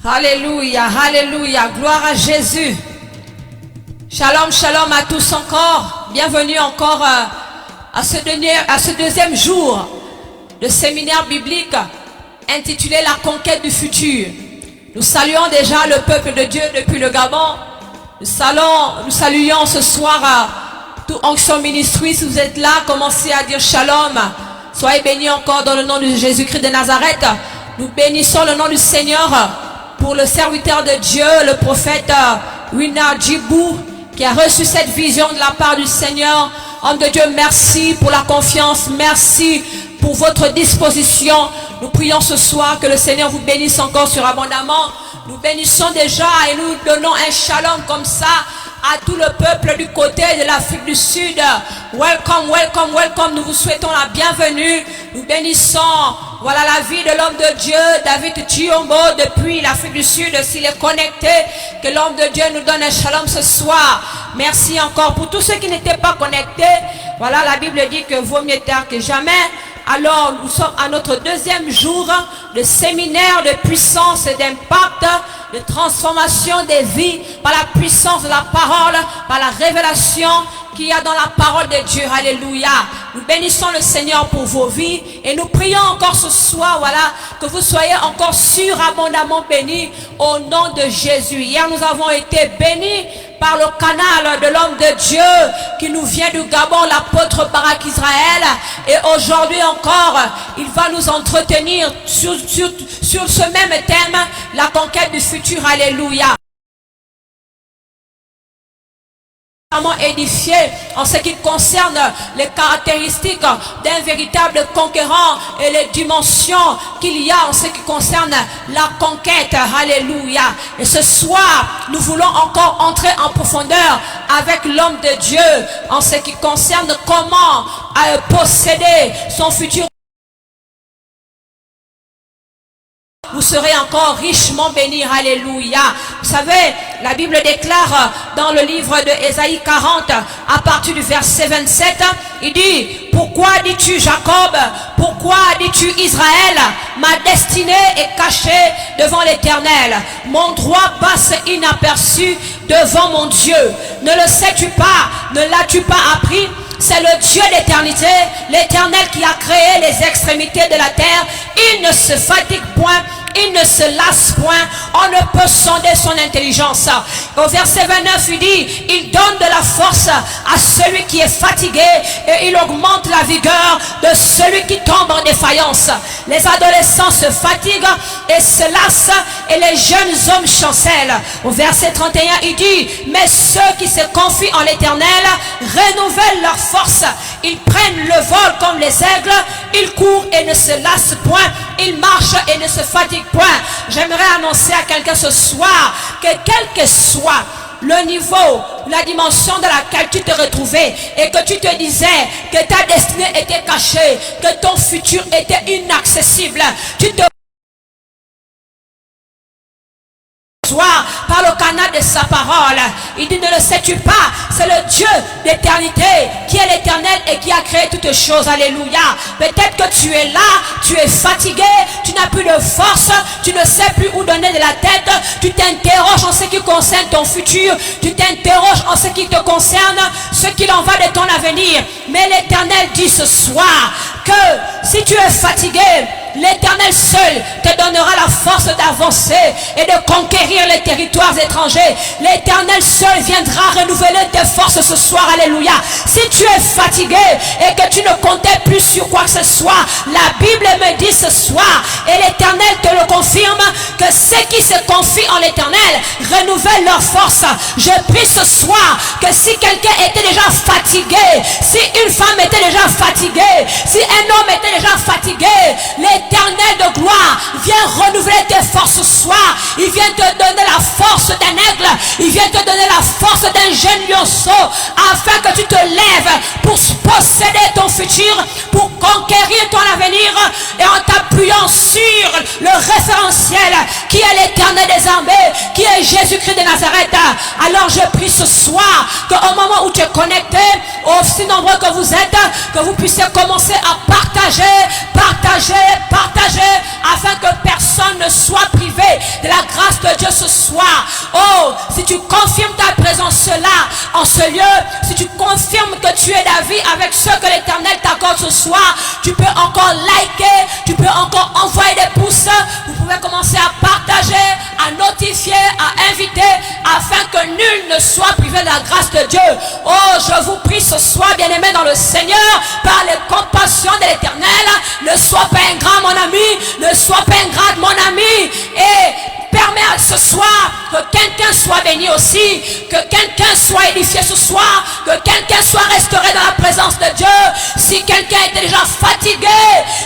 Alléluia, alléluia, gloire à Jésus. Shalom, shalom à tous encore. Bienvenue encore à ce deuxième jour de séminaire biblique intitulé La conquête du futur. Nous saluons déjà le peuple de Dieu depuis le Gabon. Nous saluons ce soir tout Onction Ministry. Si vous êtes là, commencez à dire shalom. Soyez bénis encore dans le nom de Jésus-Christ de Nazareth. Nous bénissons le nom du Seigneur pour le serviteur de Dieu, le prophète Wina Djibou, qui a reçu cette vision de la part du Seigneur. Homme de Dieu, merci pour la confiance, merci pour votre disposition. Nous prions ce soir que le Seigneur vous bénisse encore surabondamment. Nous bénissons déjà et nous donnons un shalom comme ça à tout le peuple du côté de l'Afrique du Sud. Welcome, welcome, welcome. Nous vous souhaitons la bienvenue. Nous bénissons, voilà, la vie de l'homme de Dieu, David Chiombo, depuis l'Afrique du Sud. S'il est connecté, que l'homme de Dieu nous donne un shalom ce soir. Merci encore pour tous ceux qui n'étaient pas connectés. Voilà, la Bible dit que vaut mieux tard que jamais. Alors, nous sommes à notre deuxième jour de séminaire de puissance et d'impact, de transformation des vies par la puissance de la parole, par la révélation qu'il y a dans la parole de Dieu. Alléluia. Nous bénissons le Seigneur pour vos vies et nous prions encore ce soir, voilà, que vous soyez encore surabondamment bénis au nom de Jésus. Hier, nous avons été bénis par le canal de l'homme de Dieu qui nous vient du Gabon, l'apôtre Barak Israël. Et aujourd'hui encore, il va nous entretenir sur ce même thème, la conquête du futur. Alléluia. Édifié en ce qui concerne les caractéristiques d'un véritable conquérant et les dimensions qu'il y a en ce qui concerne la conquête. Alléluia. Et ce soir, nous voulons encore entrer en profondeur avec l'homme de Dieu en ce qui concerne comment posséder son futur. Vous serez encore richement bénis. Alléluia. Vous savez, la Bible déclare dans le livre de Ésaïe 40, à partir du verset 27, il dit: pourquoi dis-tu Jacob? Pourquoi dis-tu Israël? Ma destinée est cachée devant l'Éternel. Mon droit passe inaperçu devant mon Dieu. Ne le sais-tu pas? Ne l'as-tu pas appris? C'est le Dieu d'éternité, l'Éternel qui a créé les extrémités de la terre. Il ne se fatigue point, il ne se lasse point. On ne peut sonder son intelligence. Au verset 29, il dit: il donne de la force à celui qui est fatigué et il augmente la vigueur de celui qui tombe en défaillance. Les adolescents se fatiguent et se lassent et les jeunes hommes chancellent. Au verset 31, il dit: mais ceux qui se confient en l'Éternel renouvellent leur force. Ils prennent le vol comme les aigles. Ils courent et ne se lassent point. Ils marchent et ne se fatiguent point. J'aimerais annoncer à quelqu'un ce soir que quel que soit le niveau, la dimension dans laquelle tu te retrouvais et que tu te disais que ta destinée était cachée, que ton futur était inaccessible, tu te par le canal de sa parole. Il dit: ne le sais-tu pas? C'est le Dieu d'éternité qui est l'Éternel et qui a créé toutes choses. Alléluia. Peut-être que tu es là, tu es fatigué, tu n'as plus de force, tu ne sais plus où donner de la tête, tu t'interroges en ce qui concerne ton futur, tu t'interroges en ce qui te concerne, ce qu'il en va de ton avenir. Mais l'Éternel dit ce soir que si tu es fatigué, l'Éternel seul te donnera la force d'avancer et de conquérir les territoires étrangers. L'Éternel seul viendra renouveler tes forces ce soir. Alléluia. Si tu es fatigué et que tu ne comptais plus sur quoi que ce soit, la Bible me dit ce soir, et l'Éternel te le confirme, que ceux qui se confient en l'Éternel renouvellent leurs forces. Je prie ce soir que si quelqu'un était déjà fatigué, si une femme était déjà fatiguée, si un homme était déjà fatigué, l'Éternel de gloire vient renouveler tes forces ce soir. Il vient te donner la force d'un aigle. Il vient te donner la force d'un jeune lionceau, afin que tu te lèves pour posséder ton futur, pour conquérir ton avenir, et en t'appuyant sur le référentiel qui est l'Éternel des armées, qui est Jésus-Christ de Nazareth. Alors je prie ce soir qu'au moment où tu es connecté, aussi nombreux que vous êtes, que vous puissiez commencer à partager partager afin que personne ne soit privé de la grâce de Dieu ce soir. Oh, si tu confirmes ta présence là, en ce lieu, si tu confirmes que tu es la vie avec ce que l'Éternel t'accorde ce soir, tu peux encore liker, tu peux encore envoyer des pouces, vous pouvez commencer à partager, à notifier, à inviter, afin que nul ne soit privé de la grâce de Dieu. Oh, je vous prie ce soir, bien-aimés dans le Seigneur, par les compassions de l'Éternel, ne sois pas ingrat mon ami, ne sois pas ingrat mon ami, et permets à ce soir que quelqu'un soit béni aussi, que quelqu'un soit édifié ce soir, que quelqu'un soit restauré dans la présence de Dieu. Si quelqu'un était déjà fatigué,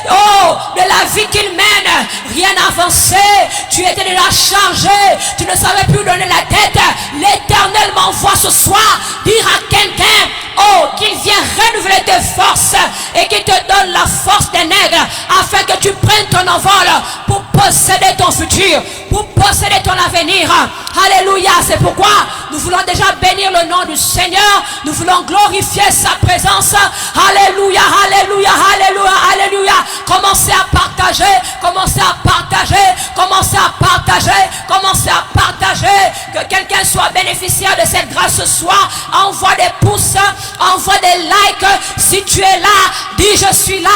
oh, de la vie qu'il mène, rien n'avançait, tu étais déjà chargé, tu ne savais plus où donner la tête, l'Éternel m'envoie ce soir dire à quelqu'un, oh, qu'il vient renouveler tes forces et qu'il te donne la force des nègres afin que tu prennes ton envol pour posséder ton futur, pour posséder ton avenir. Alléluia, c'est pourquoi nous voulons déjà bénir le nom du Seigneur, nous voulons glorifier sa présence. Alléluia, alléluia, alléluia, alléluia. Commencez à partager, commencez à partager, commencez à partager, commencez à partager, que quelqu'un soit bénéficiaire de cette grâce ce soir. Envoie des pouces, envoie des likes. Si tu es là, dis je suis là,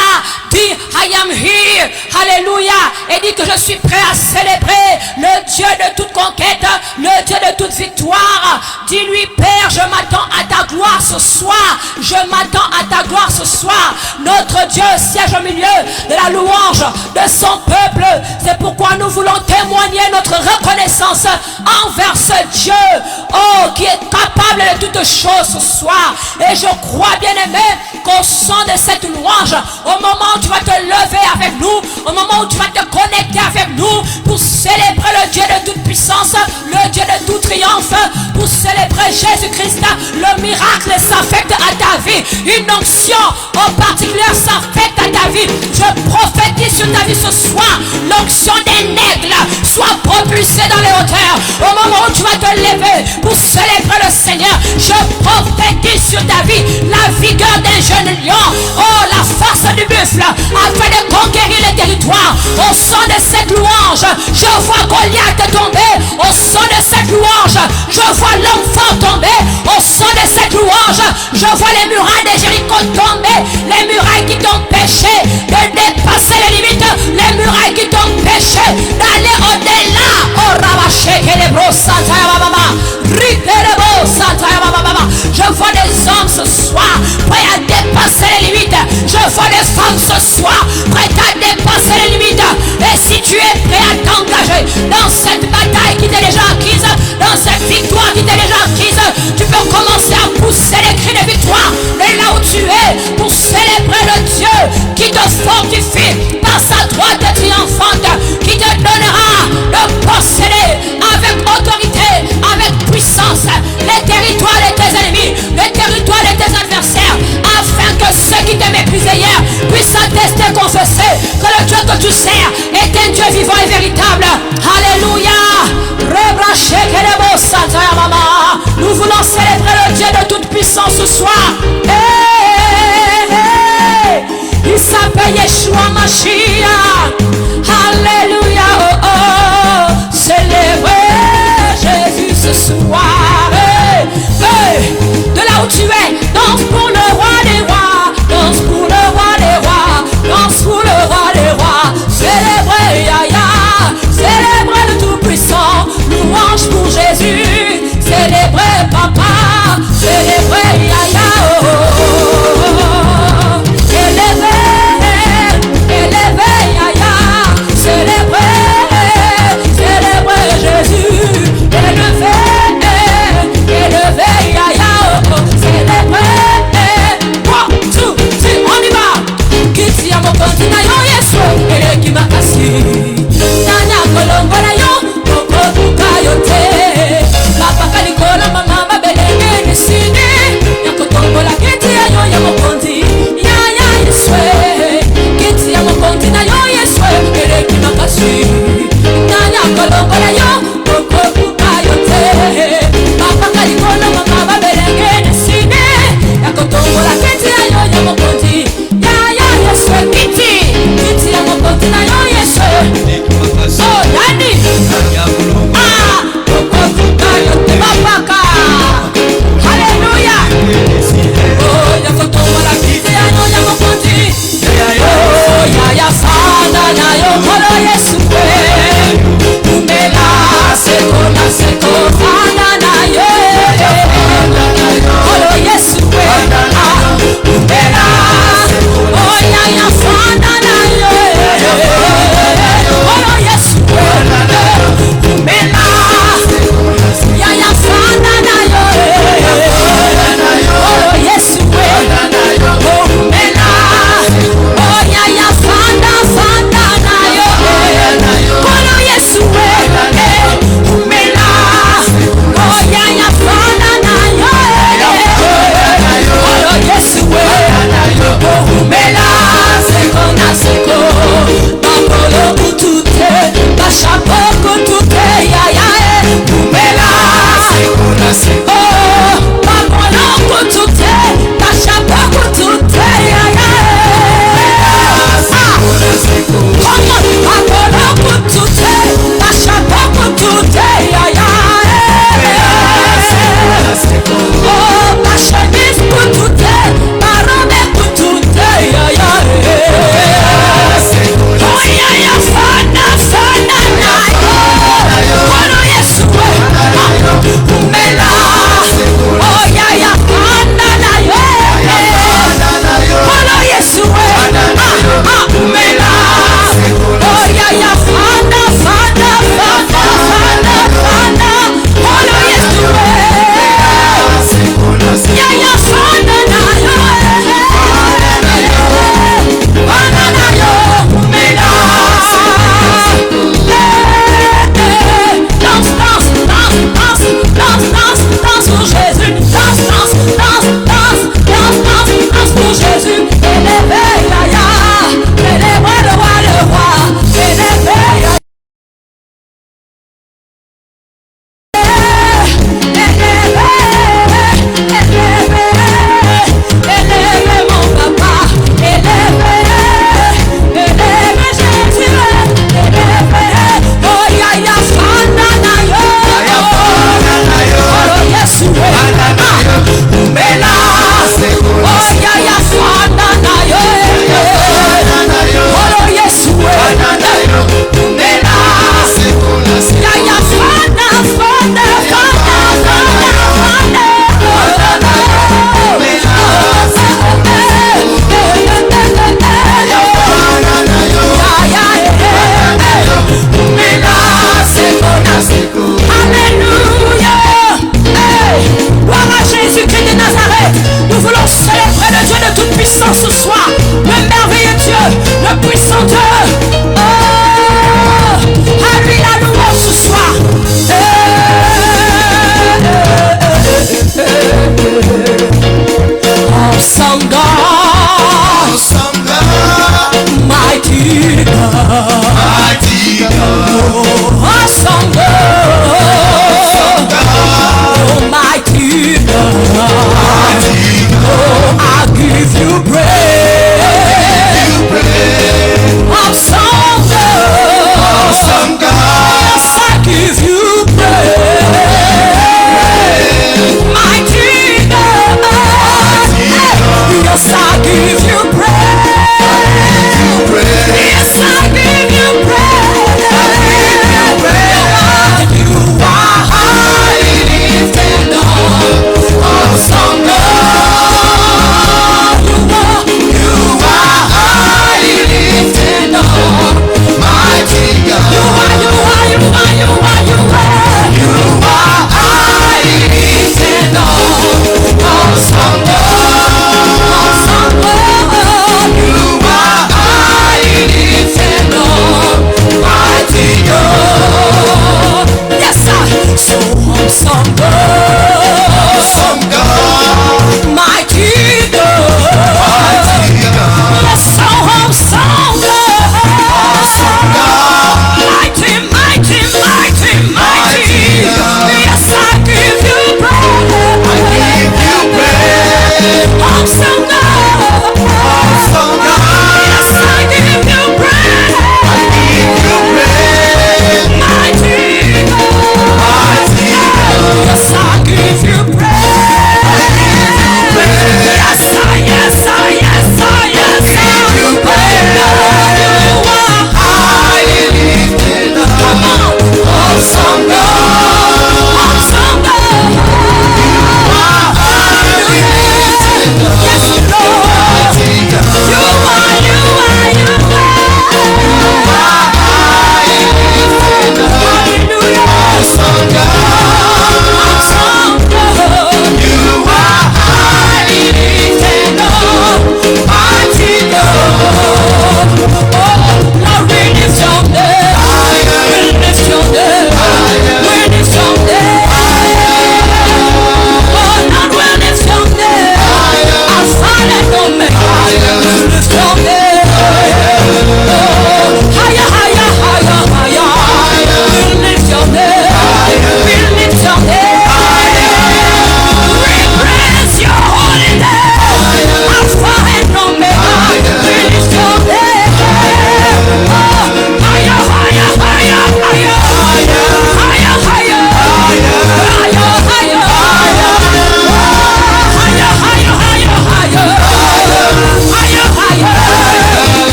dis I am here, alléluia, et dis que je suis prêt à célébrer le Dieu de toute conquête, le Dieu de toute victoire. Dis-lui, Père, je m'attends à ta gloire ce soir, je m'attends à ta gloire ce soir. Notre Dieu siège au milieu de la louange de son peuple. C'est pourquoi nous voulons témoigner notre reconnaissance envers ce Dieu, oh, qui est capable de toutes choses ce soir. Et je crois, bien aimé, qu'au son de cette louange, au moment où tu vas te lever avec nous, au moment où tu vas te connecter avec nous pour célébrer le Dieu de toute puissance, le Dieu de tout triomphe, pour célébrer Jésus-Christ, le miracle s'affecte à ta vie, une onction en particulier s'affecte à ta vie. Je prophétise sur ta vie ce soir, l'onction des nègres soit propulsée dans les hauteurs. Au moment où tu vas te lever pour célébrer le Seigneur, je prophétise sur ta vie la vigueur d'un jeune lion, oh, la force du buffle, afin de conquérir les territoires. Au son de cette louange, je vois Goliath tomber. Au son de cette louange, je vois l'homme fort tomber. Au son de cette louange, je vois les murailles de Jéricho tomber. Les murailles qui t'ont péché de dépasser les limites, les murailles qui t'ont péché d'aller au-delà. Oh, Rabaché, Kelebro, Santa Baba, Ritelebo, Santa Baba. Je vois des hommes ce soir prêts à dépasser les limites. Je vois des femmes ce soir prêtes à dépasser les limites. Et si tu es prêt à t'engager dans cette bataille qui t'est déjà acquise, dans cette victoire qui t'est déjà acquise, tu peux commencer à pousser les cris de victoire. Et là où tu es, pour célébrer le Dieu qui te fortifie par sa droite triomphante, qui te donnera de posséder avec autorité, avec puissance, les territoires de tes ennemis, les territoires de tes adversaires, afin que ceux qui te méprisaient hier puissent attester, confesser que le Dieu que tu sers est un Dieu vivant et véritable. Alléluia. Nous voulons célébrer le Dieu de toute puissance ce soir. Il s'appelle Yeshua Mashiach. Alléluia. Oh, oh. Célébrez Jésus ce soir. De là où tu es, danse pour le roi des rois. Danse pour le roi des rois. Danse pour le roi des rois. Célébrez Yahya. Célébrez le Tout-Puissant. Louange pour Jésus. Célébrez Papa. Célébrez Yahya. Oh,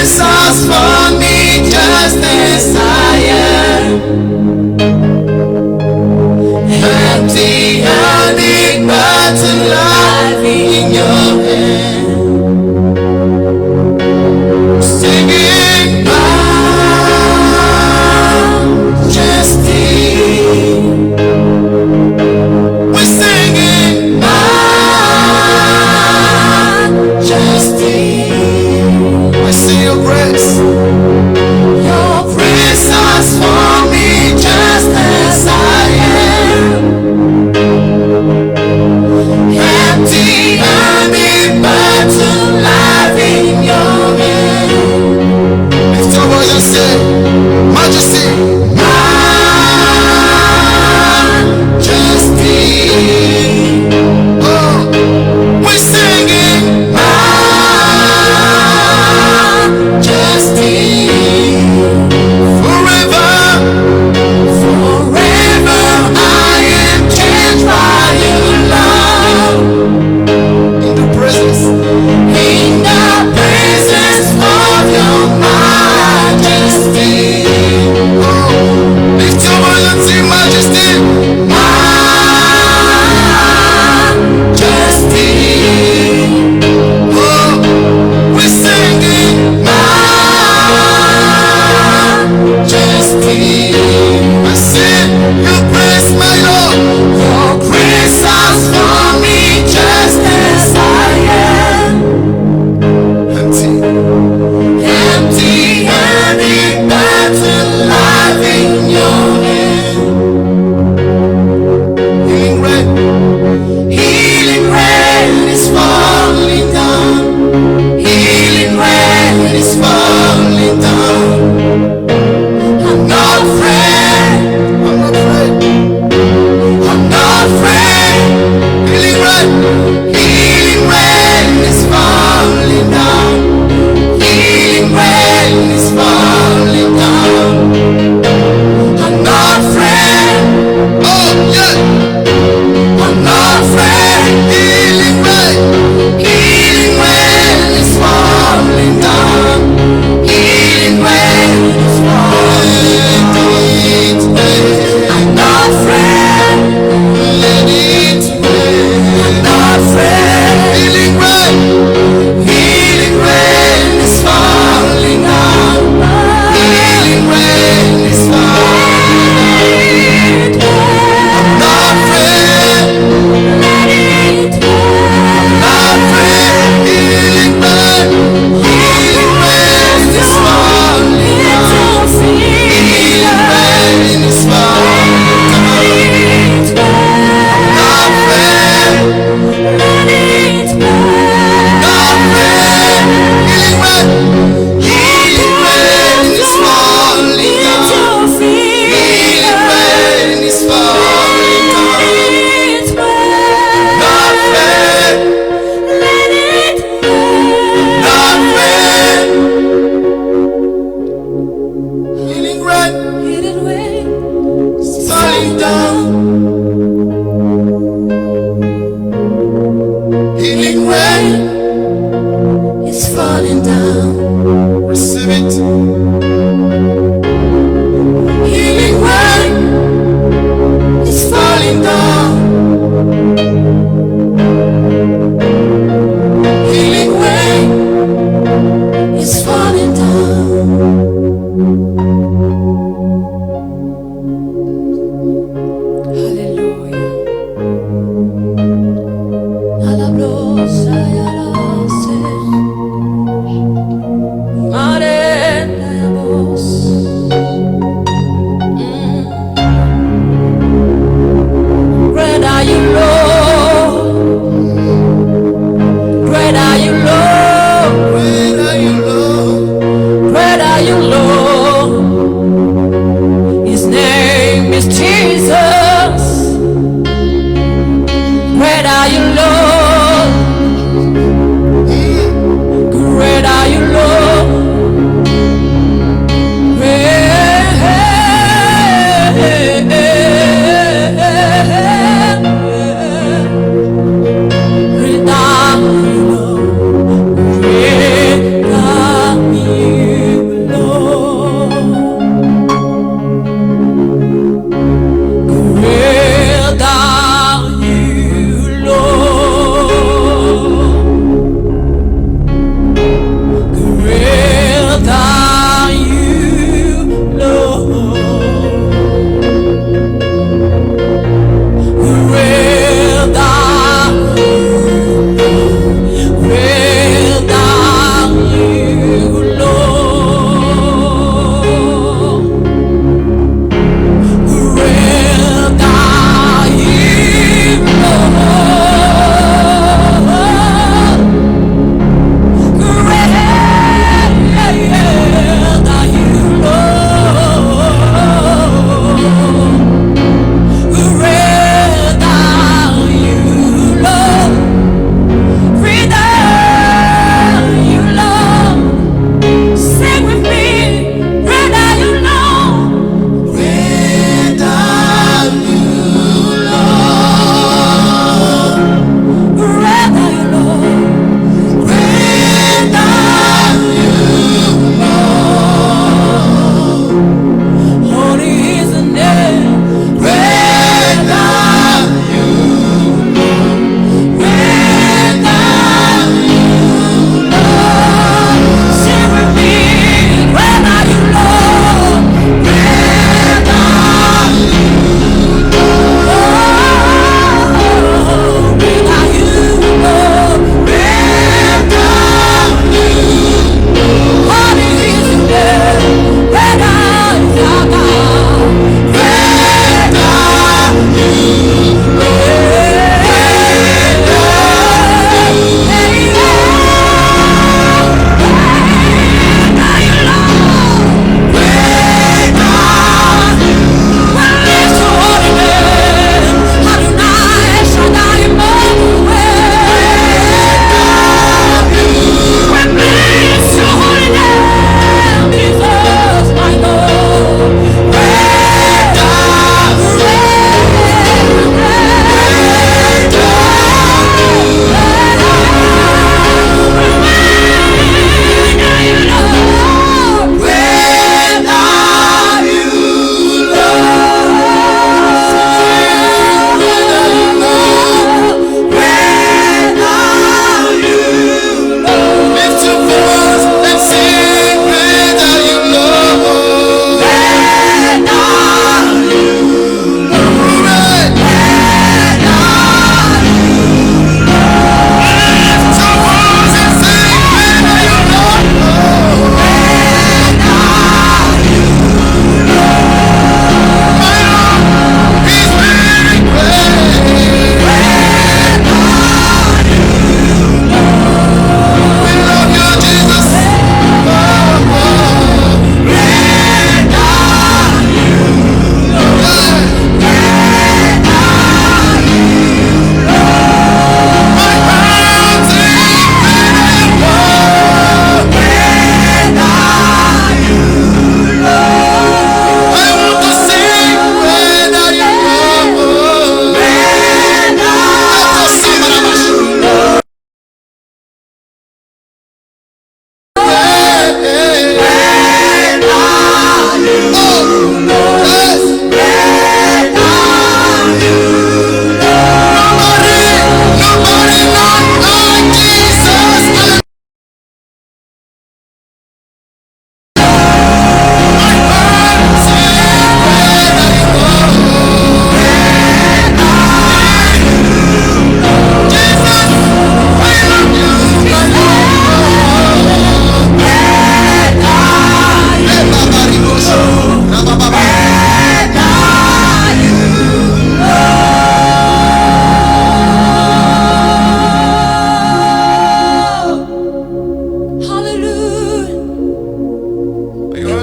precious for me just as I am. Empty-handed but alive in your hand. Singing majesty. We're singing majesty. I see your grace. Your grace has for me just as I am. Empty-handed but alive in your hand. Lift your voice and say, Majesty. Majesty. Oh, we're singing majesty.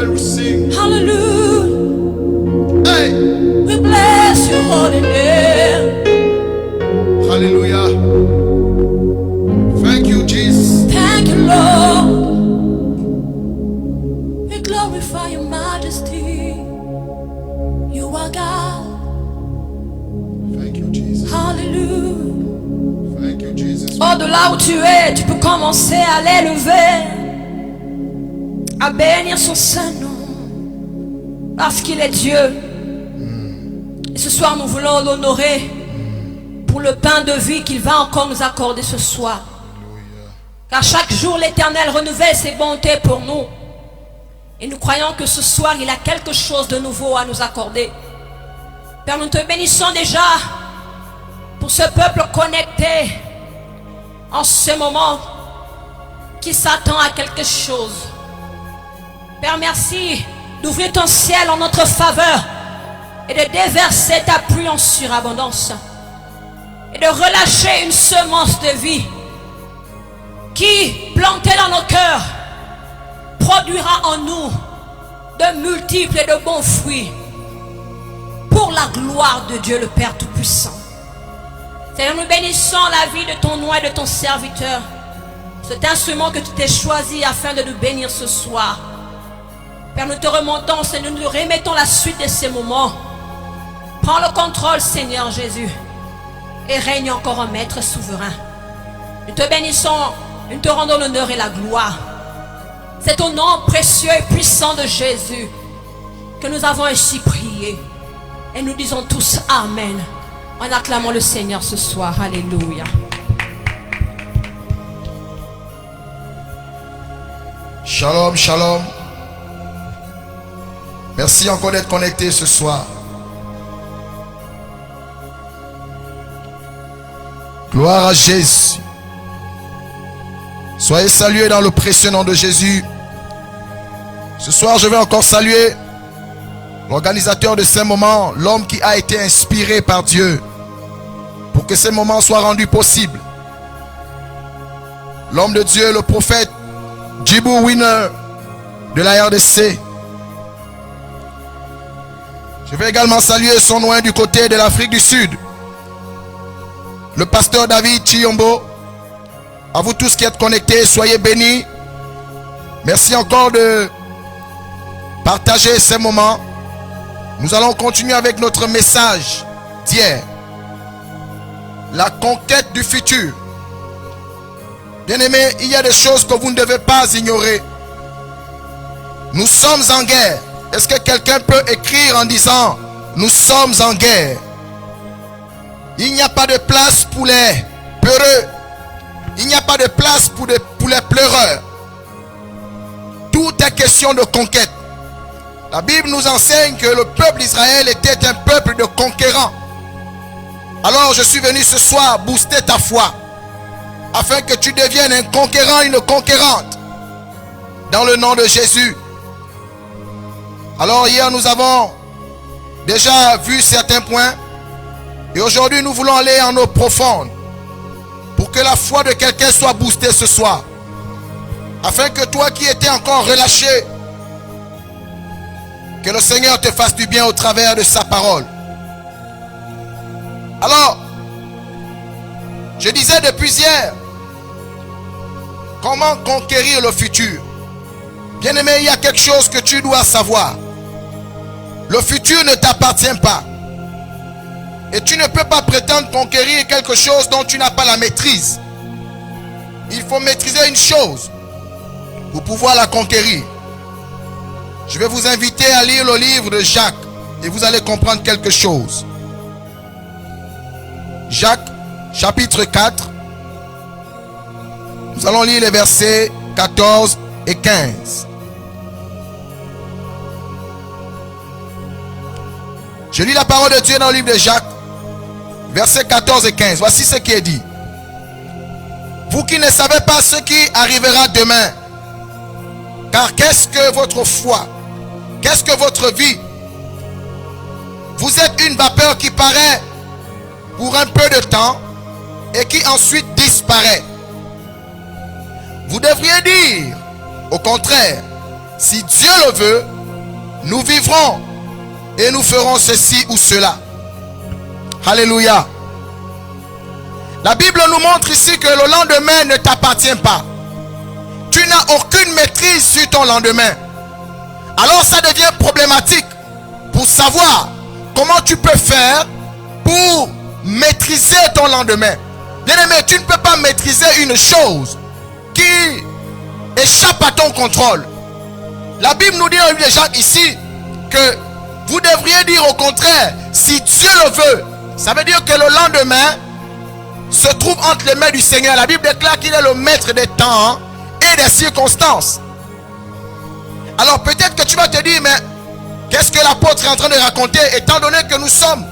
while we sing. Hallelujah. Hey! We bless your holy name. Hallelujah. Thank you, Jesus. Thank you, Lord. We glorify your majesty. You are God. Thank you, Jesus. Hallelujah. Thank you, Jesus. Oh, de là où tu es, tu peux commencer à l'élever, à bénir son Saint-Nom, parce qu'il est Dieu. Et ce soir, nous voulons l'honorer pour le pain de vie qu'il va encore nous accorder ce soir. Car chaque jour, l'Éternel renouvelle ses bontés pour nous. Et nous croyons que ce soir, il a quelque chose de nouveau à nous accorder. Père, nous te bénissons déjà pour ce peuple connecté en ce moment qui s'attend à quelque chose. Père, merci d'ouvrir ton ciel en notre faveur et de déverser ta pluie en surabondance et de relâcher une semence de vie qui, plantée dans nos cœurs, produira en nous de multiples et de bons fruits pour la gloire de Dieu le Père Tout-Puissant. Seigneur, nous bénissons la vie de ton nom et de ton serviteur, cet instrument que tu t'es choisi afin de nous bénir ce soir. Père, nous te remontons, Seigneur, nous remettons la suite de ces moments. Prends le contrôle, Seigneur Jésus, et règne encore en maître souverain. Nous te bénissons, nous te rendons l'honneur et la gloire. C'est au nom précieux et puissant de Jésus que nous avons ainsi prié. Et nous disons tous Amen en acclamant le Seigneur ce soir. Alléluia. Shalom, shalom. Merci encore d'être connecté ce soir. Gloire à Jésus. Soyez salués dans le précieux nom de Jésus. Ce soir, je vais encore saluer l'organisateur de ces moments, l'homme qui a été inspiré par Dieu pour que ces moments soient rendus possibles. L'homme de Dieu, le prophète Djibou Winner de la RDC. Je vais également saluer son oint du côté de l'Afrique du Sud, le pasteur David Chiyombo. À vous tous qui êtes connectés, soyez bénis. Merci encore de partager ces moments. Nous allons continuer avec notre message d'hier. La conquête du futur. Bien-aimés, il y a des choses que vous ne devez pas ignorer. Nous sommes en guerre. Est-ce que quelqu'un peut écrire en disant nous sommes en guerre? Il n'y a pas de place pour les peureux. Il n'y a pas de place pour les pleureurs. Tout est question de conquête. La Bible nous enseigne que le peuple d'Israël était un peuple de conquérants. Alors je suis venu ce soir booster ta foi, afin que tu deviennes un conquérant, une conquérante, dans le nom de Jésus. Alors hier nous avons déjà vu certains points, et aujourd'hui nous voulons aller en eau profonde, pour que la foi de quelqu'un soit boostée ce soir, afin que toi qui étais encore relâché, que le Seigneur te fasse du bien au travers de sa parole. Alors, je disais depuis hier, comment conquérir le futur? Bien-aimé, il y a quelque chose que tu dois savoir. Le futur ne t'appartient pas. Et tu ne peux pas prétendre conquérir quelque chose dont tu n'as pas la maîtrise. Il faut maîtriser une chose pour pouvoir la conquérir. Je vais vous inviter à lire le livre de Jacques et vous allez comprendre quelque chose. Jacques, chapitre 4. Nous allons lire les versets 14 et 15. Je lis la parole de Dieu dans le livre de Jacques, versets 14 et 15. Voici ce qui est dit. Vous qui ne savez pas ce qui arrivera demain, car qu'est-ce que votre foi? Qu'est-ce que votre vie? Vous êtes une vapeur qui paraît pour un peu de temps et qui ensuite disparaît. Vous devriez dire, au contraire, si Dieu le veut, nous vivrons et nous ferons ceci ou cela. Alléluia. La Bible nous montre ici que le lendemain ne t'appartient pas. Tu n'as aucune maîtrise sur ton lendemain. Alors ça devient problématique pour savoir comment tu peux faire pour maîtriser ton lendemain. Bien-aimé, tu ne peux pas maîtriser une chose qui échappe à ton contrôle. La Bible nous dit dans le livre de Jacques ici que vous devriez dire au contraire, si Dieu le veut. Ça veut dire que le lendemain se trouve entre les mains du Seigneur. La Bible déclare qu'il est le maître des temps et des circonstances. Alors peut-être que tu vas te dire, mais qu'est-ce que l'apôtre est en train de raconter, étant donné que nous sommes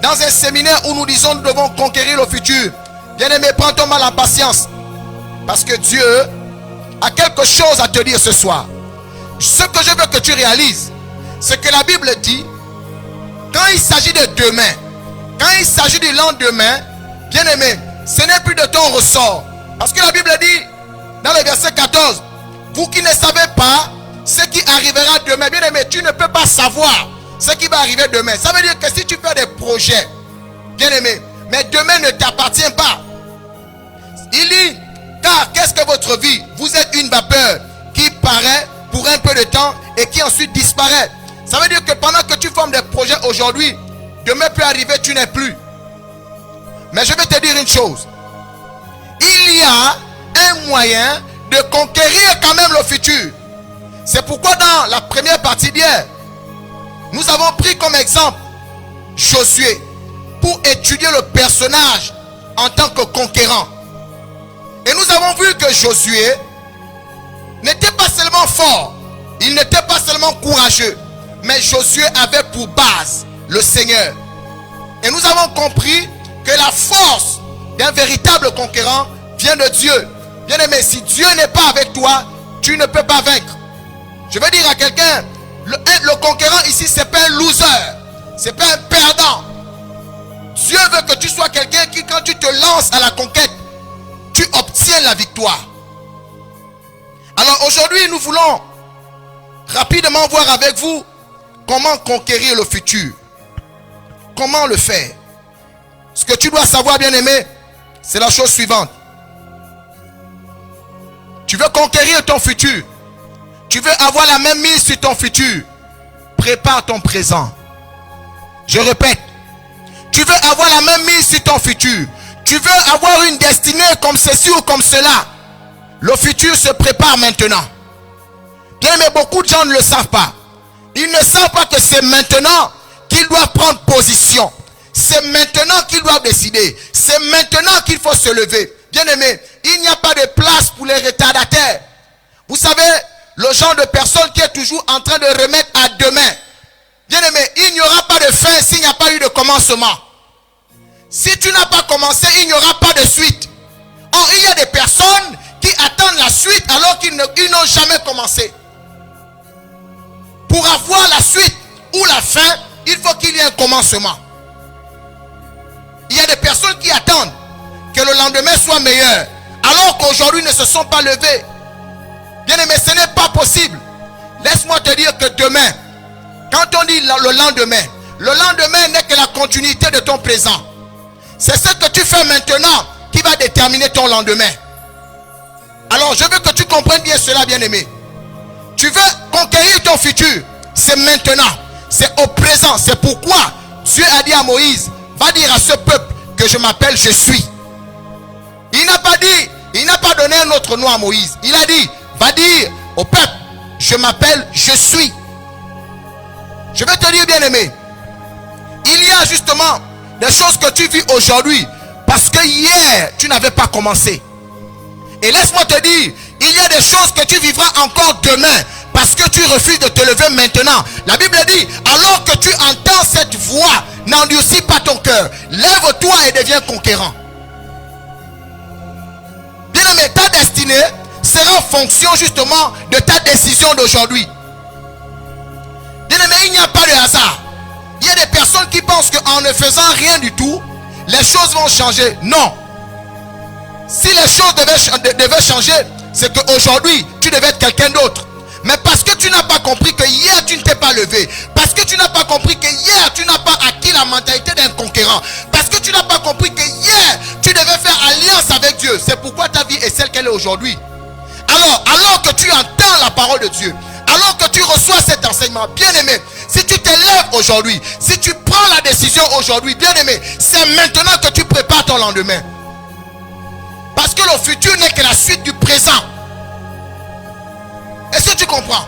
dans un séminaire où nous disons nous devons conquérir le futur. Bien-aimé, prends ton mal en patience, parce que Dieu a quelque chose à te dire ce soir. Ce que je veux que tu réalises, c'est que la Bible dit, quand il s'agit de demain, quand il s'agit du lendemain, bien-aimé, ce n'est plus de ton ressort. Parce que la Bible dit, dans le verset 14, vous qui ne savez pas ce qui arrivera demain, bien-aimé, tu ne peux pas savoir ce qui va arriver demain. Ça veut dire que si tu fais des projets, bien-aimé, mais demain ne t'appartient pas. Il dit, car qu'est-ce que votre vie? Vous êtes une vapeur qui paraît pour un peu de temps et qui ensuite disparaît. Ça veut dire que pendant que tu formes des projets aujourd'hui, demain peut arriver, tu n'es plus. Mais je vais te dire une chose. Il y a un moyen de conquérir quand même le futur. C'est pourquoi dans la première partie d'hier, nous avons pris comme exemple Josué pour étudier le personnage en tant que conquérant. Et nous avons vu que Josué n'était pas seulement fort, il n'était pas seulement courageux, mais Josué avait pour base le Seigneur. Et nous avons compris que la force d'un véritable conquérant vient de Dieu. Bien-aimé, si Dieu n'est pas avec toi, tu ne peux pas vaincre. Je veux dire à quelqu'un, le conquérant ici, c'est pas un loser, c'est pas un perdant. Dieu veut que tu sois quelqu'un qui, quand tu te lances à la conquête, tu obtiens la victoire. Alors aujourd'hui, nous voulons rapidement voir avec vous comment conquérir le futur. Comment le faire? Ce que tu dois savoir, bien-aimé, c'est la chose suivante. Tu veux conquérir ton futur. Tu veux avoir la même mise sur ton futur. Prépare ton présent. Je répète. Tu veux avoir la même mise sur ton futur. Tu veux avoir une destinée comme ceci ou comme cela. Le futur se prépare maintenant. Bien, mais beaucoup de gens ne le savent pas. Ils ne savent pas que c'est maintenant qu'ils doivent prendre position. C'est maintenant qu'ils doivent décider. C'est maintenant qu'il faut se lever. Bien aimé, il n'y a pas de place pour les retardataires. Vous savez, le genre de personne qui est toujours en train de remettre à demain. Bien aimé, il n'y aura pas de fin s'il n'y a pas eu de commencement. Si tu n'as pas commencé, il n'y aura pas de suite. Or, il y a des personnes qui attendent la suite alors qu'ils n'ont jamais commencé. Pour avoir la suite ou la fin, il faut qu'il y ait un commencement. Il y a des personnes qui attendent que le lendemain soit meilleur, alors qu'aujourd'hui ne se sont pas levés. Bien aimé, ce n'est pas possible. Laisse-moi te dire que demain, quand on dit le lendemain n'est que la continuité de ton présent. C'est ce que tu fais maintenant qui va déterminer ton lendemain. Alors je veux que tu comprennes bien cela, bien aimé. Tu veux conquérir ton futur, c'est maintenant, c'est au présent. C'est pourquoi Dieu a dit à Moïse, va dire à ce peuple que je m'appelle je suis. Il n'a pas dit, il n'a pas donné un autre nom à Moïse. Il a dit, va dire au peuple, je m'appelle je suis. Je vais te dire, bien aimé, il y a justement des choses que tu vis aujourd'hui parce que hier tu n'avais pas commencé. Et laisse-moi te dire, il y a des choses que tu vivras encore demain parce que tu refuses de te lever maintenant. La Bible dit, alors que tu entends cette voix, n'endurcis pas ton cœur. Lève-toi et deviens conquérant. Bien aimé, ta destinée sera en fonction justement de ta décision d'aujourd'hui. Bien aimé, il n'y a pas de hasard. Il y a des personnes qui pensent qu'en ne faisant rien du tout, les choses vont changer. Non. Si les choses devaient changer, c'est qu'aujourd'hui, tu devais être quelqu'un d'autre. Mais parce que tu n'as pas compris que hier tu ne t'es pas levé, parce que tu n'as pas compris que hier tu n'as pas acquis la mentalité d'un conquérant, parce que tu n'as pas compris que hier tu devais faire alliance avec Dieu, c'est pourquoi ta vie est celle qu'elle est aujourd'hui. Alors que tu entends la parole de Dieu, alors que tu reçois cet enseignement, bien-aimé, si tu te lèves aujourd'hui, si tu prends la décision aujourd'hui, bien-aimé, c'est maintenant que tu prépares ton lendemain. Parce que le futur n'est que la suite du présent. Est-ce que tu comprends?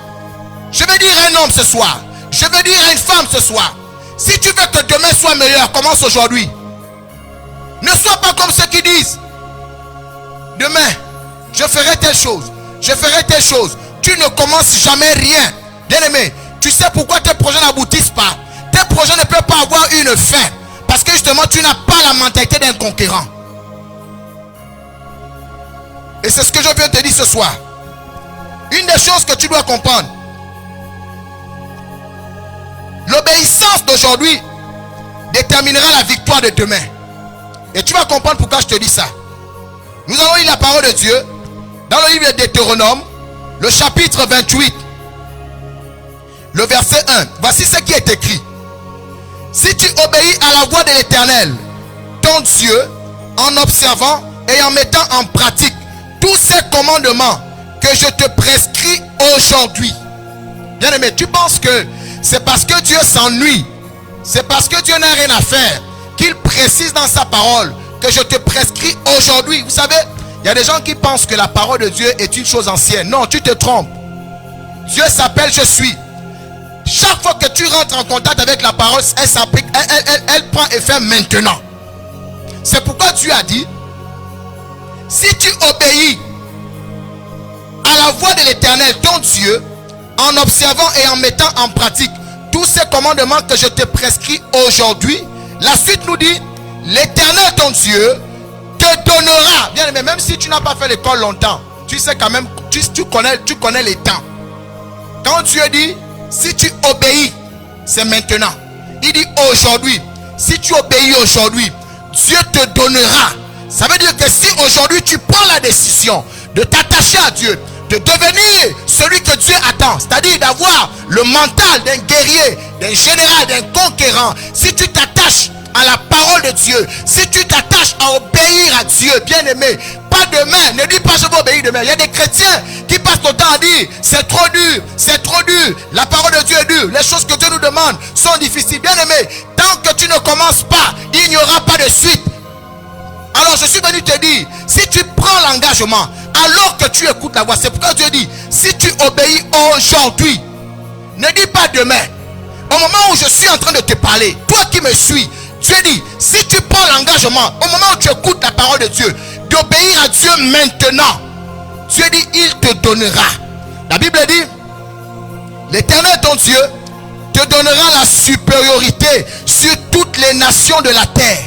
Je vais dire à un homme ce soir, je vais dire à une femme ce soir, si tu veux que demain soit meilleur, commence aujourd'hui. Ne sois pas comme ceux qui disent, demain, je ferai telle chose, je ferai telle chose. Tu ne commences jamais rien. Bien-aimé, tu sais pourquoi tes projets n'aboutissent pas? Tes projets ne peuvent pas avoir une fin. Parce que justement, tu n'as pas la mentalité d'un conquérant. Et c'est ce que je viens te dire ce soir. Une des choses que tu dois comprendre, l'obéissance d'aujourd'hui déterminera la victoire de demain. Et tu vas comprendre pourquoi je te dis ça. Nous allons lire la parole de Dieu dans le livre de Deutéronome, le chapitre 28, le verset 1. Voici ce qui est écrit. Si tu obéis à la voix de l'Éternel, ton Dieu, en observant et en mettant en pratique tous ces commandements que je te prescris aujourd'hui. Bien-aimé, tu penses que c'est parce que Dieu s'ennuie, c'est parce que Dieu n'a rien à faire, qu'il précise dans sa parole que je te prescris aujourd'hui. Vous savez, il y a des gens qui pensent que la parole de Dieu est une chose ancienne. Non, tu te trompes. Dieu s'appelle je suis. Chaque fois que tu rentres en contact avec la parole, elle s'applique, elle prend effet maintenant. C'est pourquoi Dieu a dit, si tu obéis à la voix de l'Éternel, ton Dieu, en observant et en mettant en pratique tous ces commandements que je te prescris aujourd'hui, la suite nous dit, l'Éternel, ton Dieu, te donnera. Bien aimé, même si tu n'as pas fait l'école longtemps, tu sais quand même, tu connais les temps. Quand Dieu dit, si tu obéis, c'est maintenant. Il dit aujourd'hui, si tu obéis aujourd'hui, Dieu te donnera. Ça veut dire que si aujourd'hui tu prends la décision de t'attacher à Dieu, de devenir celui que Dieu attend, c'est-à-dire d'avoir le mental d'un guerrier, d'un général, d'un conquérant, si tu t'attaches à la parole de Dieu, si tu t'attaches à obéir à Dieu, bien-aimé, pas demain, ne dis pas je vais obéir demain. Il y a des chrétiens qui passent le temps à dire c'est trop dur, la parole de Dieu est dure, les choses que Dieu nous demande sont difficiles. Bien-aimé, tant que tu ne commences pas, il n'y aura pas de suite. Alors je suis venu te dire, si tu prends l'engagement, alors que tu écoutes la voix, c'est pourquoi Dieu dit, si tu obéis aujourd'hui, ne dis pas demain. Au moment où je suis en train de te parler, toi qui me suis, Dieu dit, si tu prends l'engagement, au moment où tu écoutes la parole de Dieu, d'obéir à Dieu maintenant, Dieu dit, il te donnera. La Bible dit, l'Éternel ton Dieu te donnera la supériorité sur toutes les nations de la terre.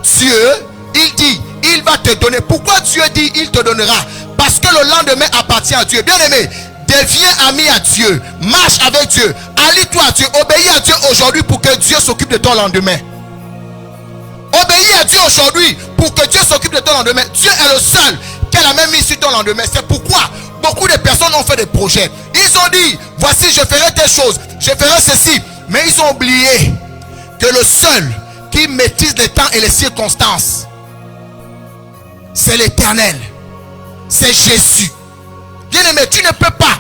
Dieu, il dit, il va te donner. Pourquoi Dieu dit, il te donnera? Parce que le lendemain appartient à Dieu. Bien-aimé, deviens ami à Dieu, marche avec Dieu, allie-toi à Dieu, obéis à Dieu aujourd'hui pour que Dieu s'occupe de ton lendemain. Obéis à Dieu aujourd'hui pour que Dieu s'occupe de ton lendemain. Dieu est le seul qui a la même mise sur ton lendemain. C'est pourquoi beaucoup de personnes ont fait des projets. Ils ont dit, voici je ferai telle chose, je ferai ceci. Mais ils ont oublié que le seul qui maîtrise les temps et les circonstances, c'est l'Éternel, c'est Jésus. Bien-aimé, tu ne peux pas.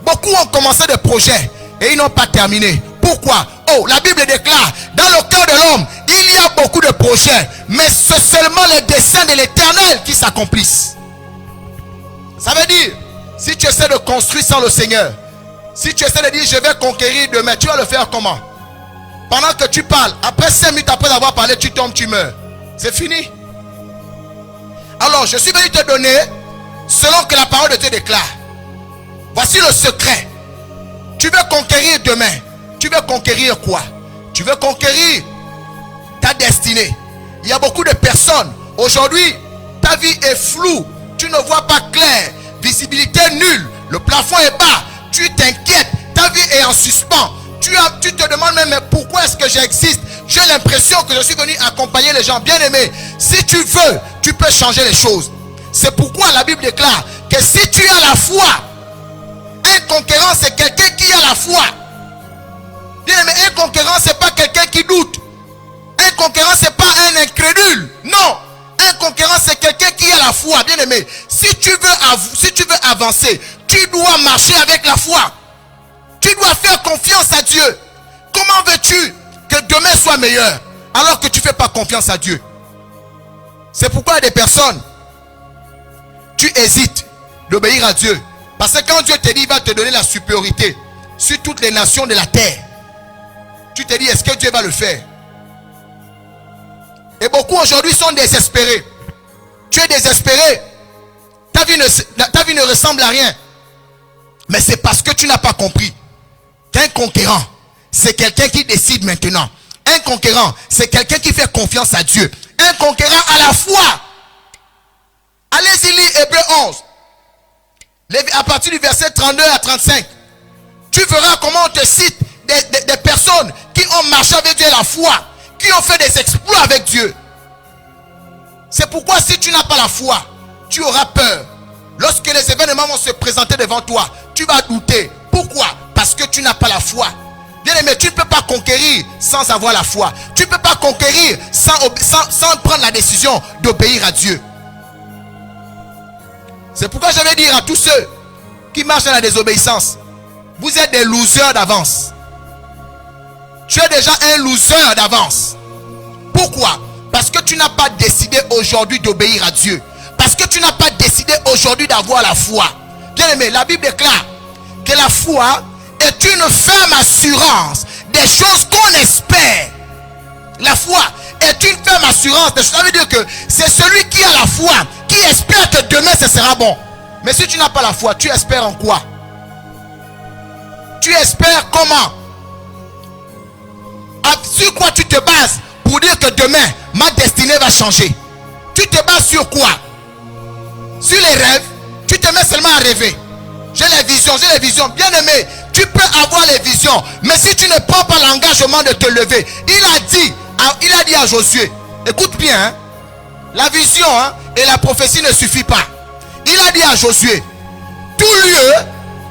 Beaucoup ont commencé des projets et ils n'ont pas terminé. Pourquoi? Oh, la Bible déclare, dans le cœur de l'homme, il y a beaucoup de projets, mais c'est seulement les desseins de l'Éternel qui s'accomplissent. Ça veut dire, si tu essaies de construire sans le Seigneur, si tu essaies de dire je vais conquérir demain, tu vas le faire comment? Pendant que tu parles, après 5 minutes après avoir parlé, tu tombes, tu meurs. C'est fini. Alors, je suis venu te donner selon que la parole de Dieu déclare. Voici le secret. Tu veux conquérir demain. Tu veux conquérir quoi? Tu veux conquérir ta destinée. Il y a beaucoup de personnes. Aujourd'hui, ta vie est floue. Tu ne vois pas clair. Visibilité nulle. Le plafond est bas. Tu t'inquiètes. Ta vie est en suspens. Tu te demandes même, mais pourquoi est-ce que j'existe? J'ai l'impression que je suis venu accompagner les gens. Bien-aimés, si tu veux, tu peux changer les choses. C'est pourquoi la Bible déclare que si tu as la foi, Un conquérant, c'est quelqu'un qui a la foi. Bien-aimé, un conquérant, c'est pas quelqu'un qui doute. Un conquérant, c'est pas un incrédule. Non. Un conquérant, c'est quelqu'un qui a la foi. Bien-aimé, si tu veux avancer, tu dois marcher avec la foi. Tu dois faire confiance à Dieu. Comment veux-tu que demain soit meilleur alors que tu ne fais pas confiance à Dieu? C'est pourquoi il y a des personnes, tu hésites d'obéir à Dieu. Parce que quand Dieu te dit qu'il va te donner la supériorité sur toutes les nations de la terre, tu te dis, est-ce que Dieu va le faire? Et beaucoup aujourd'hui sont désespérés. Tu es désespéré. Ta vie ne ressemble à rien. Mais c'est parce que tu n'as pas compris qu'un conquérant, c'est quelqu'un qui décide maintenant. Un conquérant, c'est quelqu'un qui fait confiance à Dieu. Un conquérant à la foi. Allez-y lire Hébreux 11. À partir du verset 32 à 35. Tu verras comment on te cite des personnes qui ont marché avec Dieu à la foi. Qui ont fait des exploits avec Dieu. C'est pourquoi si tu n'as pas la foi, tu auras peur. Lorsque les événements vont se présenter devant toi, tu vas douter. Pourquoi? Parce que tu n'as pas la foi. Bien aimé, tu ne peux pas conquérir sans avoir la foi. Tu ne peux pas conquérir sans prendre la décision d'obéir à Dieu. C'est pourquoi je vais dire à tous ceux qui marchent dans la désobéissance, vous êtes des losers d'avance. Tu es déjà un loser d'avance. Pourquoi? Parce que tu n'as pas décidé aujourd'hui d'obéir à Dieu. Parce que tu n'as pas décidé aujourd'hui d'avoir la foi. Bien aimé, la Bible déclare que la foi est une ferme assurance des choses qu'on espère. La foi est une ferme assurance des choses. Ça veut dire que c'est celui qui a la foi, qui espère que demain ce sera bon. Mais si tu n'as pas la foi, tu espères en quoi? Tu espères comment? Sur quoi tu te bases pour dire que demain ma destinée va changer? Tu te bases sur quoi? Sur les rêves? Tu te mets seulement à rêver. J'ai les visions. Bien aimé, tu peux avoir les visions, mais si tu ne prends pas l'engagement de te lever, il a dit à Josué, écoute bien, hein, la vision et la prophétie ne suffit pas. Il a dit à Josué, tout lieu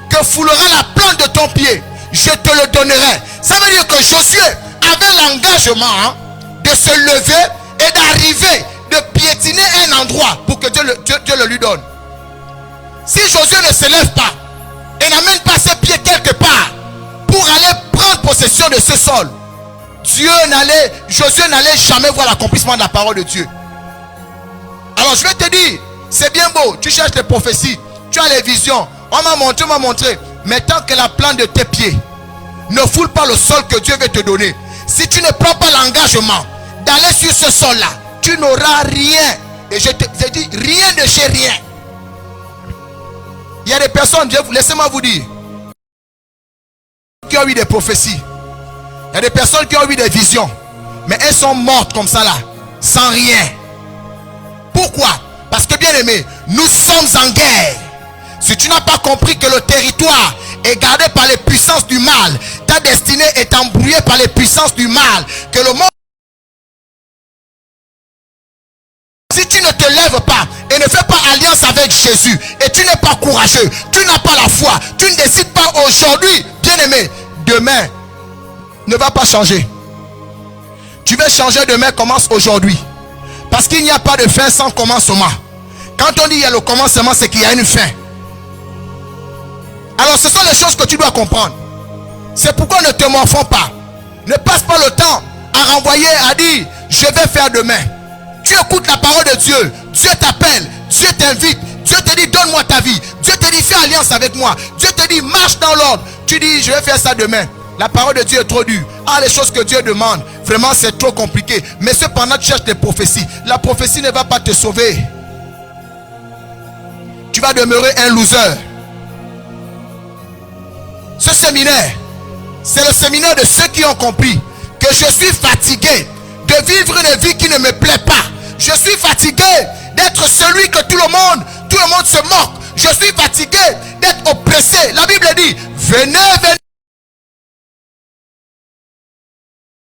que foulera la plante de ton pied, je te le donnerai. Ça veut dire que Josué avait l'engagement de se lever et d'arriver, de piétiner un endroit pour que Dieu le lui donne. Si Josué ne se lève pas et n'amène pas ses pieds quelque part pour aller prendre possession de ce sol, Josué n'allait jamais voir l'accomplissement de la parole de Dieu. Alors je vais te dire, c'est bien beau, tu cherches les prophéties, tu as les visions, on m'a montré, mais tant que la plante de tes pieds ne foule pas le sol que Dieu veut te donner, si tu ne prends pas l'engagement d'aller sur ce sol-là, tu n'auras rien. Et je dis rien de chez rien. Il y a des personnes, laissez-moi vous dire, qui ont eu des prophéties. Il y a des personnes qui ont eu des visions, mais elles sont mortes comme ça là, sans rien. Pourquoi? Parce que bien aimé, nous sommes en guerre. Si tu n'as pas compris que le territoire est gardé par les puissances du mal, ta destinée est embrouillée par les puissances du mal, que le monde, si tu ne te lèves pas et ne fais pas alliance avec Jésus et tu n'es pas courageux, tu n'as pas la foi, tu ne décides pas aujourd'hui, bien aimé, demain ne va pas changer. Tu veux changer demain, commence aujourd'hui. Parce qu'il n'y a pas de fin sans commencement. Quand on dit il y a le commencement, c'est qu'il y a une fin. Alors ce sont les choses que tu dois comprendre. C'est pourquoi ne te morfonds pas. Ne passe pas le temps à renvoyer, à dire je vais faire demain. Tu écoutes la parole de Dieu. Dieu t'appelle, Dieu t'invite, Dieu te dit donne-moi ta vie, Dieu te dit fais alliance avec moi, Dieu te dit marche dans l'ordre. Tu dis je vais faire ça demain. La parole de Dieu est trop dure. Les choses que Dieu demande, vraiment c'est trop compliqué. Mais cependant tu cherches des prophéties. La prophétie ne va pas te sauver. Tu vas demeurer un loser. Ce séminaire, c'est le séminaire de ceux qui ont compris que je suis fatigué de vivre une vie qui ne me plaît pas. Je suis fatigué d'être celui que tout le monde se moque. Je suis fatigué d'être oppressé. La Bible dit, venez.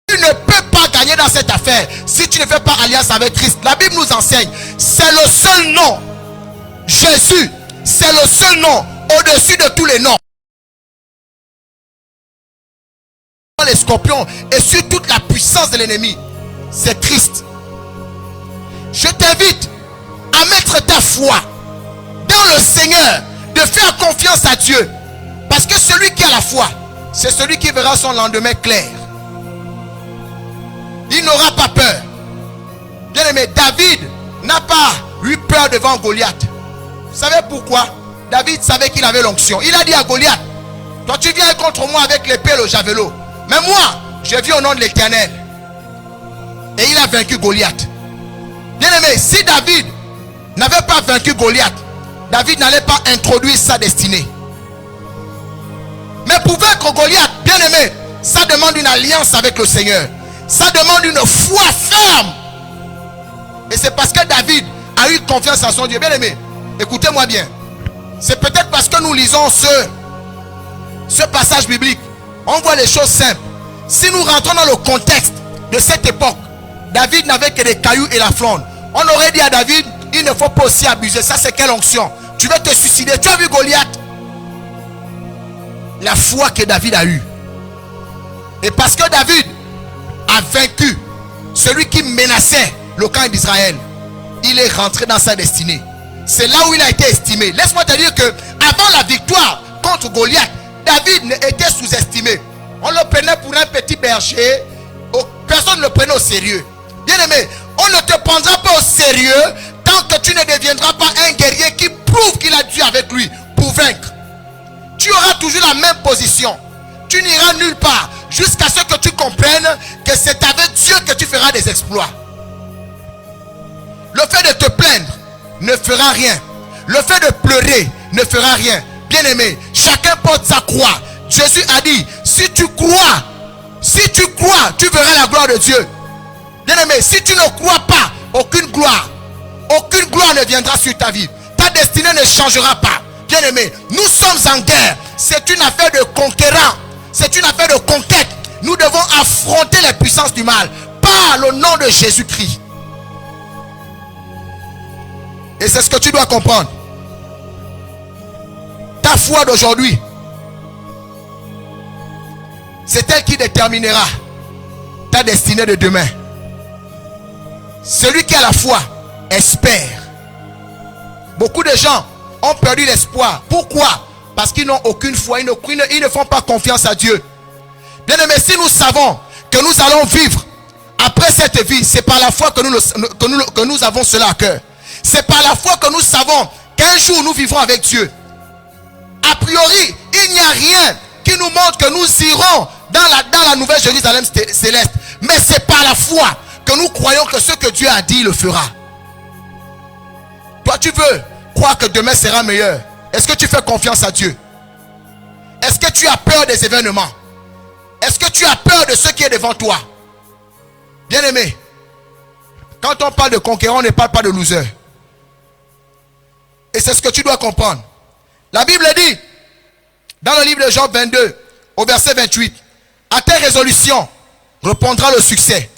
Tu ne peux pas gagner dans cette affaire si tu ne fais pas alliance avec Christ. La Bible nous enseigne, c'est le seul nom. Jésus, c'est le seul nom au-dessus de tous les noms. les scorpions et sur toute la puissance de l'ennemi. C'est Christ. Je t'invite à mettre ta foi dans le Seigneur, de faire confiance à Dieu. Parce que celui qui a la foi, c'est celui qui verra son lendemain clair. Il n'aura pas peur. Bien aimé, David n'a pas eu peur devant Goliath. Vous savez pourquoi? David savait qu'il avait l'onction. Il a dit à Goliath, toi tu viens contre moi avec l'épée et le javelot, mais moi je vis au nom de l'Éternel. Et il a vaincu Goliath. Bien aimé, si David n'avait pas vaincu Goliath, David n'allait pas introduire sa destinée. Mais pour vaincre Goliath, bien aimé, ça demande une alliance avec le Seigneur. Ça demande une foi ferme. Et c'est parce que David a eu confiance en son Dieu. Bien aimé, écoutez-moi bien. C'est peut-être parce que nous lisons ce passage biblique, on voit les choses simples. Si nous rentrons dans le contexte de cette époque, David n'avait que des cailloux et la fronde. On aurait dit à David, il ne faut pas aussi abuser. Ça c'est quelle onction? Tu veux te suicider? Tu as vu Goliath? La foi que David a eue. Et parce que David a vaincu celui qui menaçait le camp d'Israël, il est rentré dans sa destinée. C'est là où il a été estimé. Laisse-moi te dire que avant la victoire contre Goliath, David était sous-estimé. On le prenait pour un petit berger. Personne ne le prenait au sérieux. Bien aimé, on ne te prendra pas au sérieux tant que tu ne deviendras pas un guerrier qui prouve qu'il a Dieu avec lui pour vaincre. Tu auras toujours la même position. Tu n'iras nulle part jusqu'à ce que tu comprennes que c'est avec Dieu que tu feras des exploits. Le fait de te plaindre ne fera rien. Le fait de pleurer ne fera rien. Bien aimé, chacun porte sa croix. Jésus a dit, si tu crois, tu verras la gloire de Dieu. Bien aimé, si tu ne crois pas, aucune gloire ne viendra sur ta vie. Ta destinée ne changera pas. Bien aimé, nous sommes en guerre. C'est une affaire de conquérant. C'est une affaire de conquête. Nous devons affronter les puissances du mal par le nom de Jésus-Christ. Et c'est ce que tu dois comprendre. Ta foi d'aujourd'hui, c'est elle qui déterminera ta destinée de demain. Celui qui a la foi espère. Beaucoup de gens ont perdu l'espoir. Pourquoi? Parce qu'ils n'ont aucune foi. Ils ne font pas confiance à Dieu. Bien aimé, si nous savons que nous allons vivre après cette vie, c'est par la foi que nous avons cela à cœur. C'est par la foi que nous savons qu'un jour nous vivrons avec Dieu. A priori, il n'y a rien qui nous montre que nous irons dans la nouvelle Jérusalem céleste. Mais c'est par la foi que nous croyons que ce que Dieu a dit, il le fera. Toi, tu veux croire que demain sera meilleur. Est-ce que tu fais confiance à Dieu? Est-ce que tu as peur des événements? Est-ce que tu as peur de ce qui est devant toi? Bien aimé, quand on parle de conquérant, on ne parle pas de loser. Et c'est ce que tu dois comprendre. La Bible dit, dans le livre de Job 22, au verset 28, à tes résolutions répondra le succès.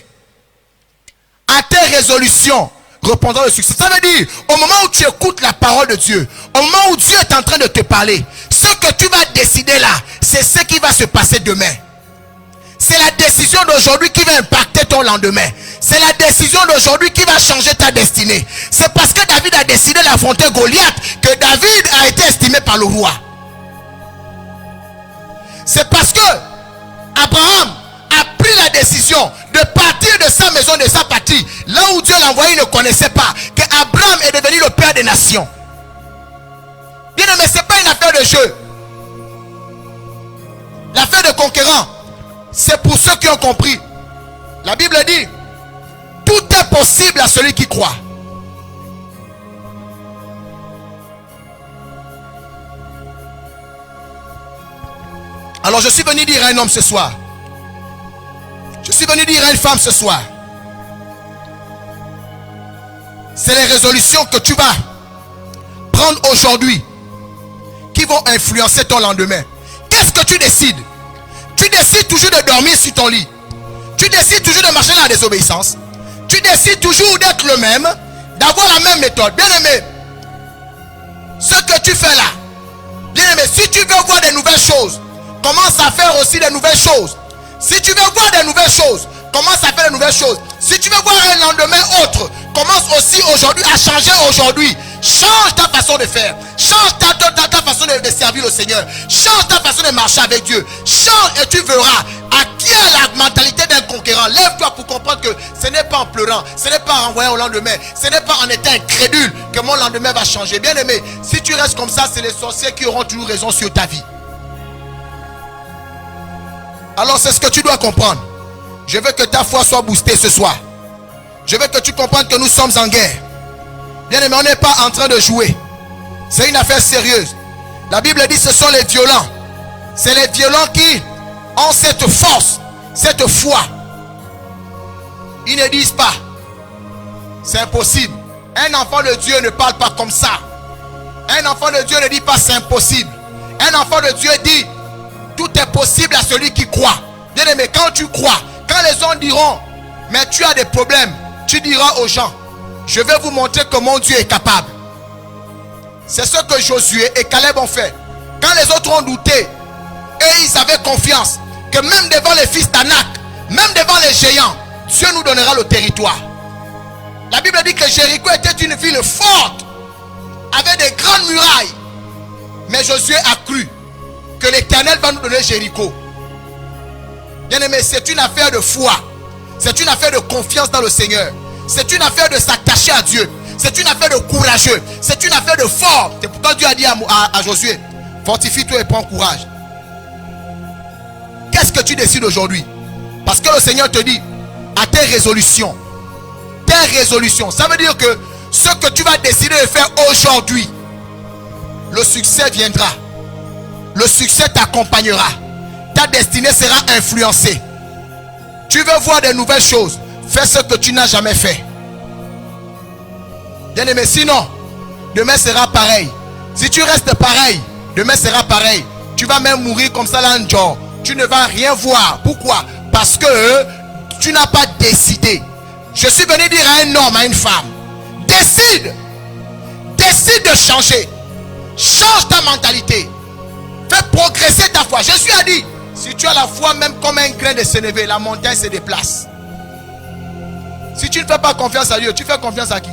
À tes résolutions répondra le succès. Ça veut dire, au moment où tu écoutes la parole de Dieu, au moment où Dieu est en train de te parler, ce que tu vas décider là, c'est ce qui va se passer demain. C'est la décision d'aujourd'hui qui va impacter ton lendemain. C'est la décision d'aujourd'hui qui va changer ta destinée. C'est parce que David a décidé d'affronter Goliath que David a été estimé par le roi. C'est parce que Abraham a pris la décision de partir de sa maison, de sa patrie, là où Dieu l'a envoyé, il ne connaissait pas, que Abraham est devenu le père des nations. Bien aimé, ce n'est pas une affaire de jeu. L'affaire de conquérant, c'est pour ceux qui ont compris. La Bible dit, tout est possible à celui qui croit. Alors je suis venu dire à un homme ce soir. Je suis venu dire à une femme ce soir. C'est les résolutions que tu vas prendre aujourd'hui qui vont influencer ton lendemain. Qu'est-ce que tu décides? Tu décides toujours de dormir sur ton lit. Tu décides toujours de marcher dans la désobéissance. Tu décides toujours d'être le même, d'avoir la même méthode. Bien aimé, ce que tu fais là, bien aimé, si tu veux voir des nouvelles choses, commence à faire aussi des nouvelles choses. Si tu veux voir des nouvelles choses, commence à faire de nouvelles choses. Si tu veux voir un lendemain autre, commence aussi aujourd'hui à changer aujourd'hui. Change ta façon de faire. Change ta façon de servir le Seigneur. Change ta façon de marcher avec Dieu. Change et tu verras. Acquiert la mentalité d'un conquérant. Lève-toi pour comprendre que ce n'est pas en pleurant, ce n'est pas en envoyant au lendemain, ce n'est pas en étant incrédule que mon lendemain va changer. Bien aimé, si tu restes comme ça, c'est les sorciers qui auront toujours raison sur ta vie. Alors c'est ce que tu dois comprendre. Je veux que ta foi soit boostée ce soir. Je veux que tu comprennes que nous sommes en guerre. Bien aimé, on n'est pas en train de jouer. C'est une affaire sérieuse. La Bible dit ce sont les violents. C'est les violents qui ont cette force, cette foi. Ils ne disent pas c'est impossible. Un enfant de Dieu ne parle pas comme ça. Un enfant de Dieu ne dit pas c'est impossible. Un enfant de Dieu dit tout est possible à celui qui croit. Bien aimé, quand tu crois, quand les gens diront mais tu as des problèmes, tu diras aux gens je vais vous montrer que mon Dieu est capable. C'est ce que Josué et Caleb ont fait. Quand les autres ont douté, et ils avaient confiance que même devant les fils d'Anak, même devant les géants, Dieu nous donnera le territoire. La Bible dit que Jéricho était une ville forte, avec des grandes murailles. Mais Josué a cru que l'Éternel va nous donner Jéricho. Bien aimé, c'est une affaire de foi. C'est une affaire de confiance dans le Seigneur. C'est une affaire de s'attacher à Dieu. C'est une affaire de courageux. C'est une affaire de fort. C'est pourquoi Dieu a dit à Josué, fortifie-toi et prends courage. Qu'est-ce que tu décides aujourd'hui? Parce que le Seigneur te dit, à tes résolutions. Tes résolutions. Ça veut dire que ce que tu vas décider de faire aujourd'hui, le succès viendra. Le succès t'accompagnera. Ta destinée sera influencée. Tu veux voir des nouvelles choses. Fais ce que tu n'as jamais fait. Bien aimé, sinon, demain sera pareil. Si tu restes pareil, demain sera pareil. Tu vas même mourir comme ça là un jour. Tu ne vas rien voir. Pourquoi? Parce que tu n'as pas décidé. Je suis venu dire à un homme, à une femme, décide. Décide de changer. Change ta mentalité. Fais progresser ta foi. Jésus a dit, si tu as la foi même comme un grain de sénévé, la montagne se déplace. Si tu ne fais pas confiance à Dieu, tu fais confiance à qui?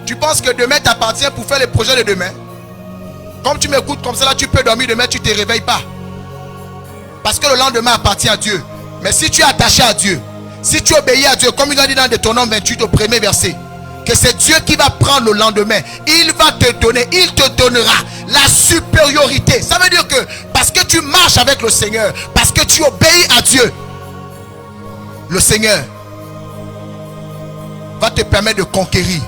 Tu penses que demain t'appartient pour faire les projets de demain? Comme tu m'écoutes comme ça, là, tu peux dormir demain, tu ne te réveilles pas. Parce que le lendemain appartient à Dieu. Mais si tu es attaché à Dieu, si tu obéis à Dieu, comme il a dit dans Deutéronome 28 au premier verset, que c'est Dieu qui va prendre le lendemain. Il va te donner, il te donnera la supériorité. Ça veut dire que parce que tu marches avec le Seigneur, parce que tu obéis à Dieu, le Seigneur va te permettre de conquérir.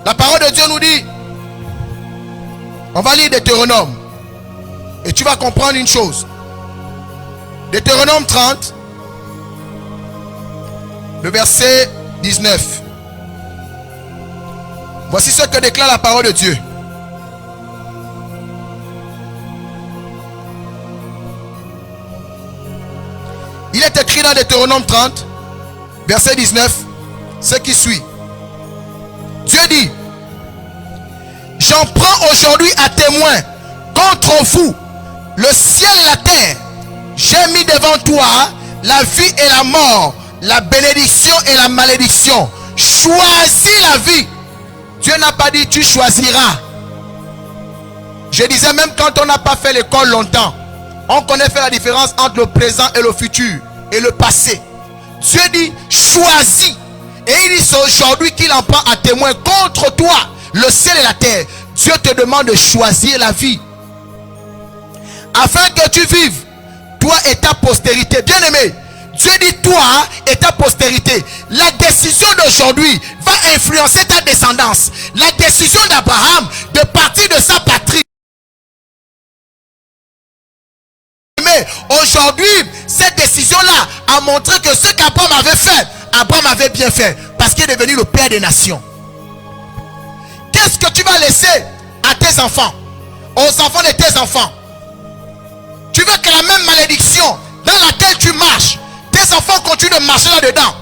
La parole de Dieu nous dit, on va lire Deutéronome et tu vas comprendre une chose. Deutéronome 30, le verset 19. Voici ce que déclare la parole de Dieu. Il est écrit dans Deutéronome 30, verset 19, ce qui suit. Dieu dit, j'en prends aujourd'hui à témoin contre vous le ciel et la terre. J'ai mis devant toi la vie et la mort, la bénédiction et la malédiction. Choisis la vie. Dieu n'a pas dit tu choisiras. Je disais même quand on n'a pas fait l'école longtemps, on connaît faire la différence entre le présent et le futur et le passé. Dieu dit choisis. Et il dit c'est aujourd'hui qu'il en prend à témoin contre toi le ciel et la terre. Dieu te demande de choisir la vie afin que tu vives, toi et ta postérité. Bien aimé, Dieu dit toi et ta postérité. La décision d'aujourd'hui va influencer ta descendance. La décision d'Abraham de partir de sa patrie. Mais aujourd'hui, cette décision-là a montré que ce qu'Abraham avait fait, Abraham avait bien fait, parce qu'il est devenu le père des nations. Qu'est-ce que tu vas laisser à tes enfants, aux enfants de tes enfants? Tu veux que la même malédiction dans laquelle tu marches, tes enfants continuent de marcher là-dedans.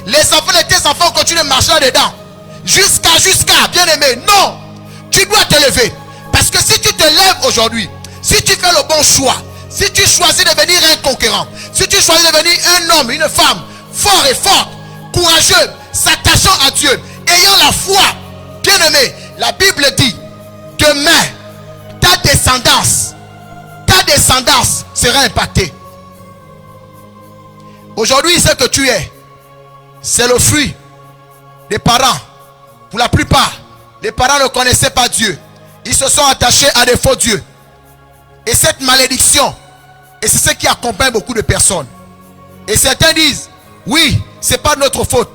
Les enfants de tes enfants continuent de marcher là-dedans. Jusqu'à, bien aimé. Non, tu dois te lever. Parce que si tu te lèves aujourd'hui, si tu fais le bon choix, si tu choisis de devenir un conquérant, si tu choisis de devenir un homme, une femme, fort et forte, courageux, s'attachant à Dieu, ayant la foi, bien-aimé, la Bible dit, demain, ta descendance sera impactée. Aujourd'hui, ce que tu es, c'est le fruit des parents. Pour la plupart, les parents ne connaissaient pas Dieu. Ils se sont attachés à des faux dieux. Et cette malédiction, et c'est ce qui accompagne beaucoup de personnes. Et certains disent, oui, c'est pas de notre faute.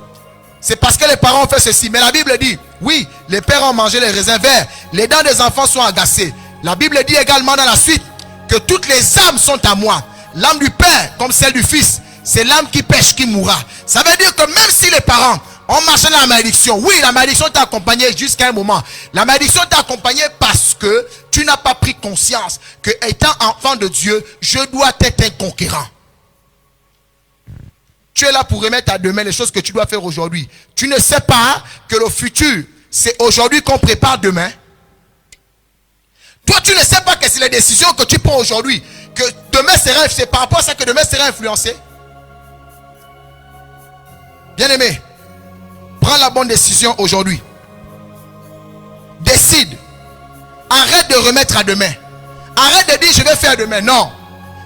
C'est parce que les parents ont fait ceci. Mais la Bible dit, oui, les pères ont mangé les raisins verts. Les dents des enfants sont agacées. La Bible dit également dans la suite que toutes les âmes sont à moi. L'âme du père comme celle du fils. C'est l'âme qui pêche qui mourra. Ça veut dire que même si les parents ont marché dans la malédiction, oui, la malédiction t'a accompagné jusqu'à un moment. La malédiction t'a accompagné parce que tu n'as pas pris conscience que étant enfant de Dieu, je dois être un conquérant. Tu es là pour remettre à demain les choses que tu dois faire aujourd'hui. Tu ne sais pas que le futur, c'est aujourd'hui qu'on prépare demain. Toi, tu ne sais pas que c'est les décisions que tu prends aujourd'hui, que demain sera, c'est par rapport à ça que demain sera influencé. Bien-aimé, prends la bonne décision aujourd'hui. Décide. Arrête de remettre à demain. Arrête de dire je vais faire demain. Non,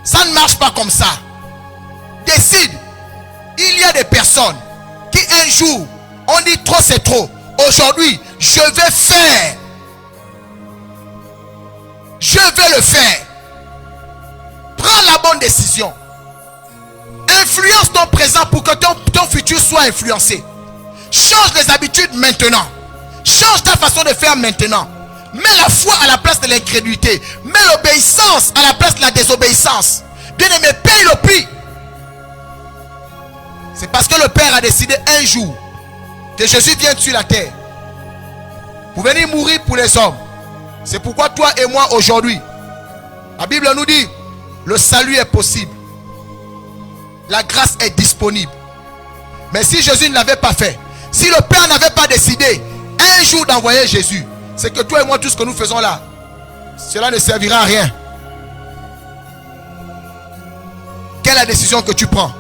ça ne marche pas comme ça. Décide. Il y a des personnes qui un jour on dit trop c'est trop. Aujourd'hui, je vais faire. Je vais le faire. Prends la bonne décision. Influence ton présent pour que ton futur soit influencé. Change les habitudes maintenant. Change ta façon de faire maintenant. Mets la foi à la place de l'incrédulité. Mets l'obéissance à la place de la désobéissance. Bien-aimé, paye le prix. C'est parce que le Père a décidé un jour que Jésus vienne sur la terre pour venir mourir pour les hommes. C'est pourquoi toi et moi aujourd'hui, la Bible nous dit, le salut est possible. La grâce est disponible. Mais si Jésus ne l'avait pas fait, si le Père n'avait pas décidé un jour d'envoyer Jésus, c'est que toi et moi, tout ce que nous faisons là, cela ne servira à rien. Quelle est la décision que tu prends?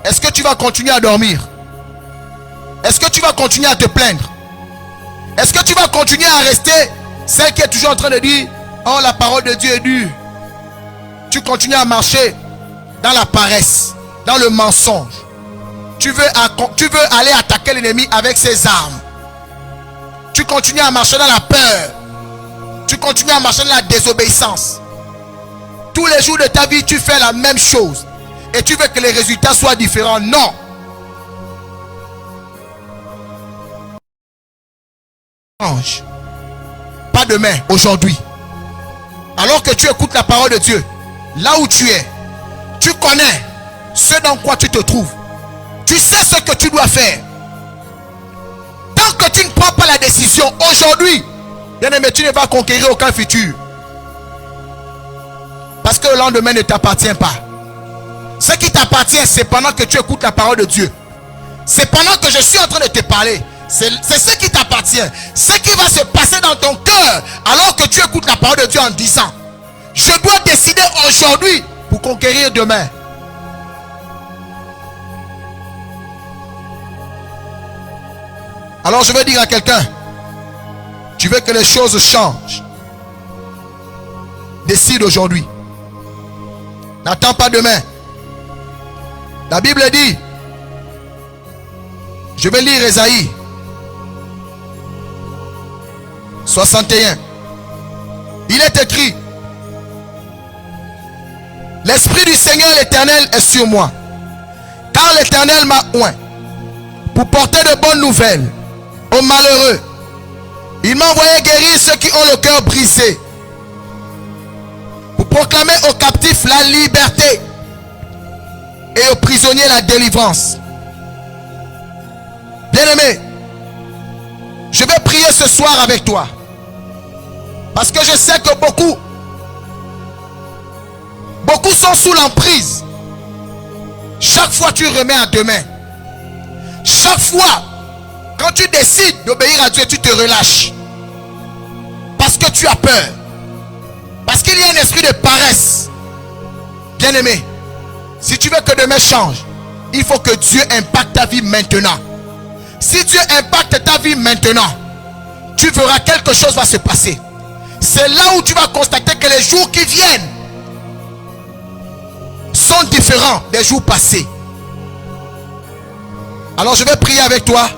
Est-ce que tu vas continuer à dormir? Est-ce que tu vas continuer à te plaindre? Est-ce que tu vas continuer à rester celle qui est toujours en train de dire, oh, la parole de Dieu est dure? Tu continues à marcher dans la paresse, dans le mensonge. Tu veux aller attaquer l'ennemi avec ses armes. Tu continues à marcher dans la peur. Tu continues à marcher dans la désobéissance. Tous les jours de ta vie, tu fais la même chose. Et tu veux que les résultats soient différents. Non. Change. Pas demain, aujourd'hui. Alors que tu écoutes la parole de Dieu, là où tu es, tu connais ce dans quoi tu te trouves. Tu sais ce que tu dois faire. Tant que tu ne prends pas la décision aujourd'hui, bien-aimé, tu ne vas conquérir aucun futur. Parce que le lendemain ne t'appartient pas. Ce qui t'appartient, c'est pendant que tu écoutes la parole de Dieu. C'est pendant que je suis en train de te parler. C'est ce qui t'appartient. Ce qui va se passer dans ton cœur alors que tu écoutes la parole de Dieu en disant, je dois décider aujourd'hui pour conquérir demain. Alors je veux dire à quelqu'un, tu veux que les choses changent. Décide aujourd'hui. N'attends pas demain. La Bible dit, je vais lire Ésaïe 61. Il est écrit, l'Esprit du Seigneur l'Éternel est sur moi, car l'Éternel m'a oint pour porter de bonnes nouvelles aux malheureux. Il m'a envoyé guérir ceux qui ont le cœur brisé, pour proclamer aux captifs la liberté et aux prisonniers la délivrance. Bien-aimé, je vais prier ce soir avec toi, parce que je sais que beaucoup sont sous l'emprise. Chaque fois tu remets à demain. Chaque fois quand tu décides d'obéir à Dieu, tu te relâches. que tu as peur, parce qu'il y a un esprit de paresse, bien-aimé, si tu veux que demain change, il faut que Dieu impacte ta vie maintenant. Si Dieu impacte ta vie maintenant, tu verras quelque chose va se passer. C'est là où tu vas constater que les jours qui viennent sont différents des jours passés. Alors je vais prier avec toi,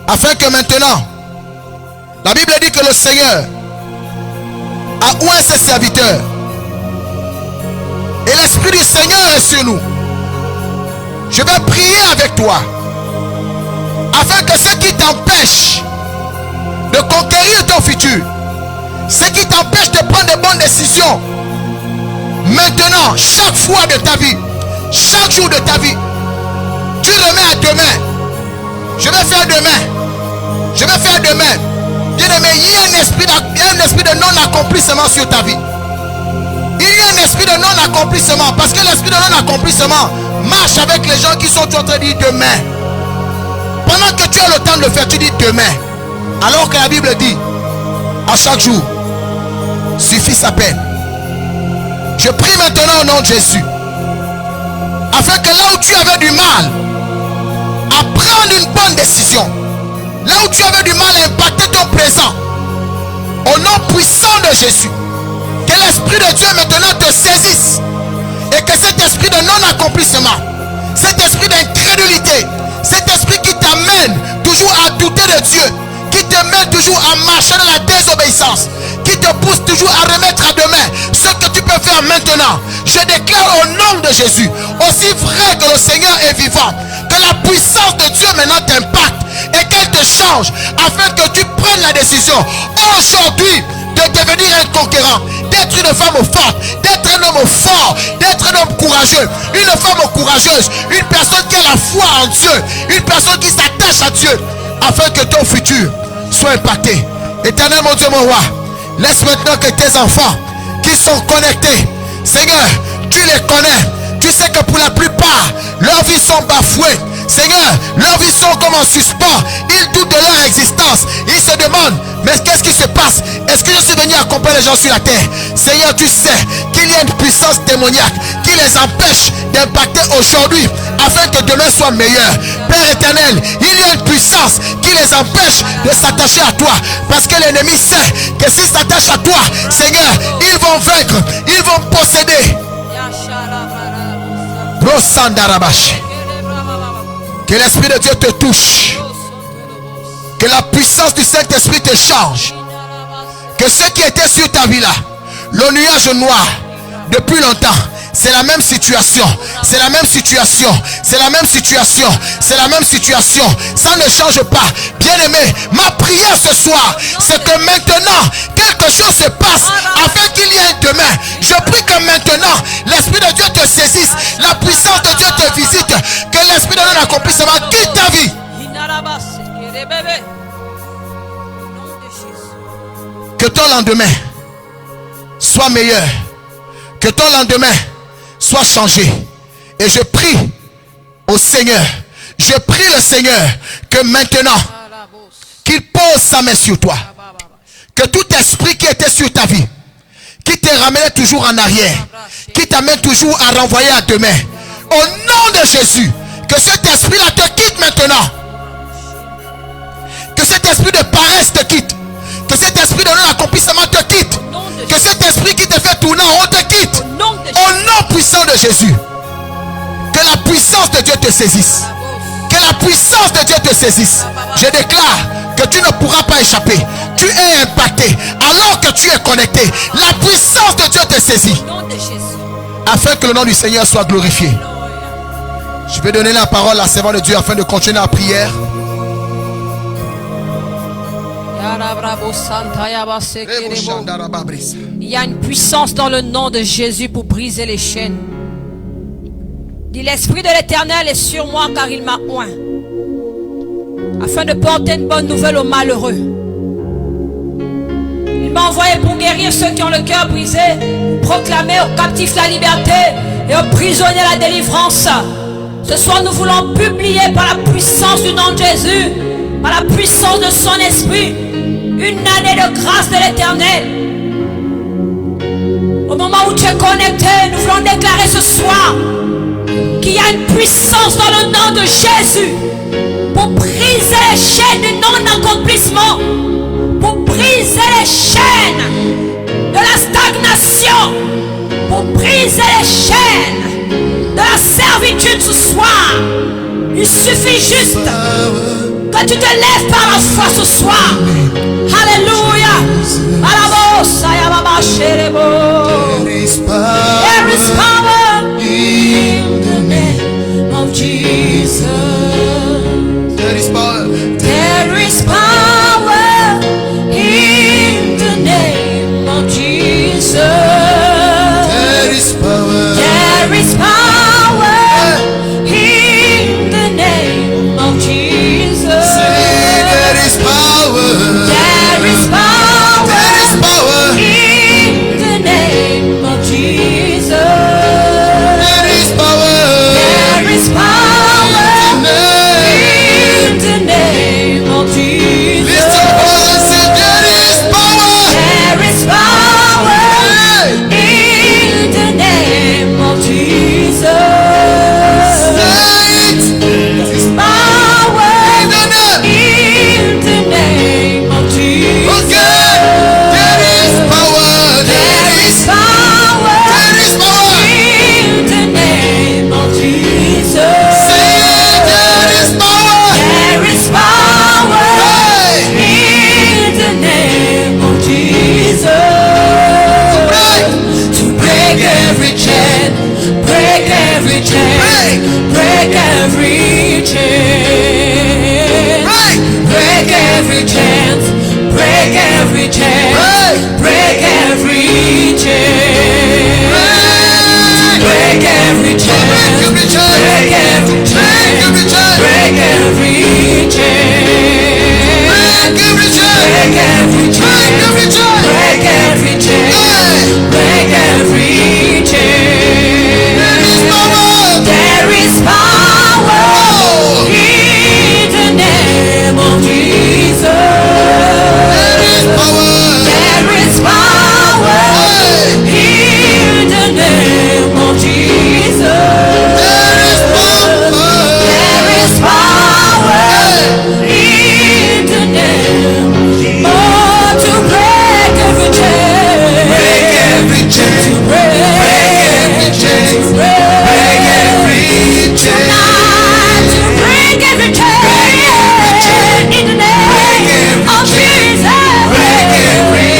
afin que maintenant, la Bible dit que le Seigneur a oint ses serviteurs et l'Esprit du Seigneur est sur nous. Je vais prier avec toi, afin que ce qui t'empêche de conquérir ton futur, ce qui t'empêche de prendre de bonnes décisions, maintenant, chaque fois de ta vie, chaque jour de ta vie, tu remets à demain. Je vais faire demain. Je vais faire demain. Bien-aimé, il y a un esprit de non-accomplissement sur ta vie. Il y a un esprit de non-accomplissement, parce que l'esprit de non-accomplissement marche avec les gens qui sont en train de dire demain. Pendant que tu as le temps de le faire, tu dis demain. Alors que la Bible dit, à chaque jour suffit sa peine. Je prie maintenant au nom de Jésus, afin que là où tu avais du mal à prendre une bonne décision, là où tu avais du mal à impacter ton présent, au nom puissant de Jésus, que l'Esprit de Dieu maintenant te saisisse, et que cet esprit de non-accomplissement, cet esprit d'incrédulité, cet esprit qui t'amène toujours à douter de Dieu, qui te met toujours à marcher dans la désobéissance, qui te pousse toujours à remettre à demain ce que tu peux faire maintenant, je déclare au nom de Jésus, aussi vrai que le Seigneur est vivant, que la puissance de Dieu maintenant t'impacte et qu'elle te change, afin que tu prennes la décision aujourd'hui de devenir un conquérant, d'être une femme forte, d'être un homme fort, d'être un homme courageux, une femme courageuse, une personne qui a la foi en Dieu, une personne qui s'attache à Dieu, afin que ton futur soit impacté. Éternel mon Dieu, mon roi, laisse maintenant que tes enfants qui sont connectés, Seigneur, tu les connais, tu sais que pour la plupart leurs vies sont bafouées, Seigneur, leurs vies sont comme en suspens, ils doutent de leur existence, ils se demandent, mais qu'est-ce qui se passe? Est-ce que je suis venu accompagner les gens sur la terre? Seigneur, tu sais qu'il y a une puissance démoniaque qui les empêche d'impacter aujourd'hui, afin que demain soit meilleur. Père éternel, il y a une puissance qui les empêche de s'attacher à toi, parce que l'ennemi sait que s'ils s'attachent à toi, Seigneur, ils vont vaincre, ils vont posséder. Que l'Esprit de Dieu te touche, que la puissance du Saint-Esprit te change, que ce qui était sur ta vie là, le nuage noir depuis longtemps, c'est la même situation, c'est la même situation, c'est la même situation, c'est la même situation, ça ne change pas. Bien-aimé, ma prière ce soir, c'est que maintenant quelque chose se passe, afin qu'il y ait un demain. Je prie que maintenant l'Esprit de Dieu te saisisse, la puissance de Dieu te visite, que l'Esprit de non-accomplissement quitte ta vie. Que ton lendemain soit meilleur, que ton lendemain soit changé. Et je prie au Seigneur, je prie le Seigneur que maintenant qu'il pose sa main sur toi, que tout esprit qui était sur ta vie, qui te ramenait toujours en arrière, qui t'amène toujours à renvoyer à demain, au nom de Jésus, que cet esprit là te quitte maintenant, que cet esprit de paresse te quitte, que cet esprit de non-accomplissement te quitte, que cet esprit qui te fait tourner en haut te quitte, au nom puissant de Jésus. Que la puissance de Dieu te saisisse, que la puissance de Dieu te saisisse. Je déclare que tu ne pourras pas échapper, tu es impacté alors que tu es connecté. La puissance de Dieu te saisit, afin que le nom du Seigneur soit glorifié. Je vais donner la parole à la servante de Dieu afin de continuer la prière. Il y a une puissance dans le nom de Jésus pour briser les chaînes. Dis, l'Esprit de l'Éternel est sur moi car il m'a oint, afin de porter une bonne nouvelle aux malheureux. Il m'a envoyé pour guérir ceux qui ont le cœur brisé, proclamer aux captifs la liberté et aux prisonniers la délivrance. Ce soir nous voulons publier par la puissance du nom de Jésus par la puissance de son esprit, une année de grâce de l'Éternel. Au moment où tu es connecté, nous voulons déclarer ce soir qu'il y a une puissance dans le nom de Jésus pour briser les chaînes du non-accomplissement, pour briser les chaînes de la stagnation, pour briser les chaînes de la servitude ce soir. Il suffit juste que tu te lèves par la foi ce soir. Alléluia. There is power in the name of Jesus. There is power. There is power in the name of Jesus. There is power. There is power in the name of Jesus. Say there is power. There is power. There is power. In the name of Jesus. There is power. There is power In in the name of Jesus. Lift your voice and say there is power. There is power Hey. in the name of Jesus. Say it. There is power In the name. in the name of Jesus. Okay. There is power. There is power There is power. in the name of Jesus. Say there is power. There is power Hey. in the name of Jesus. Break. To break every chain, break every chain, Break. break every chain, Break. break every chain, break every chain, Break. break every chain, break every chain, Break every chain. break every chain, Break every chain. break every chain, Break every chain. break every chain, Break every chain. break every chain, Hey. break every chain. There is power. There is power Oh. in the name of Jesus. There is power. There is power Hey. in the name of Jesus. There is power. There is power Hey. in the name. Oh, to break every chain. Break every chain. To break every chain. To break Break every chain. tonight. To break every chain. In the name of Jesus. Break every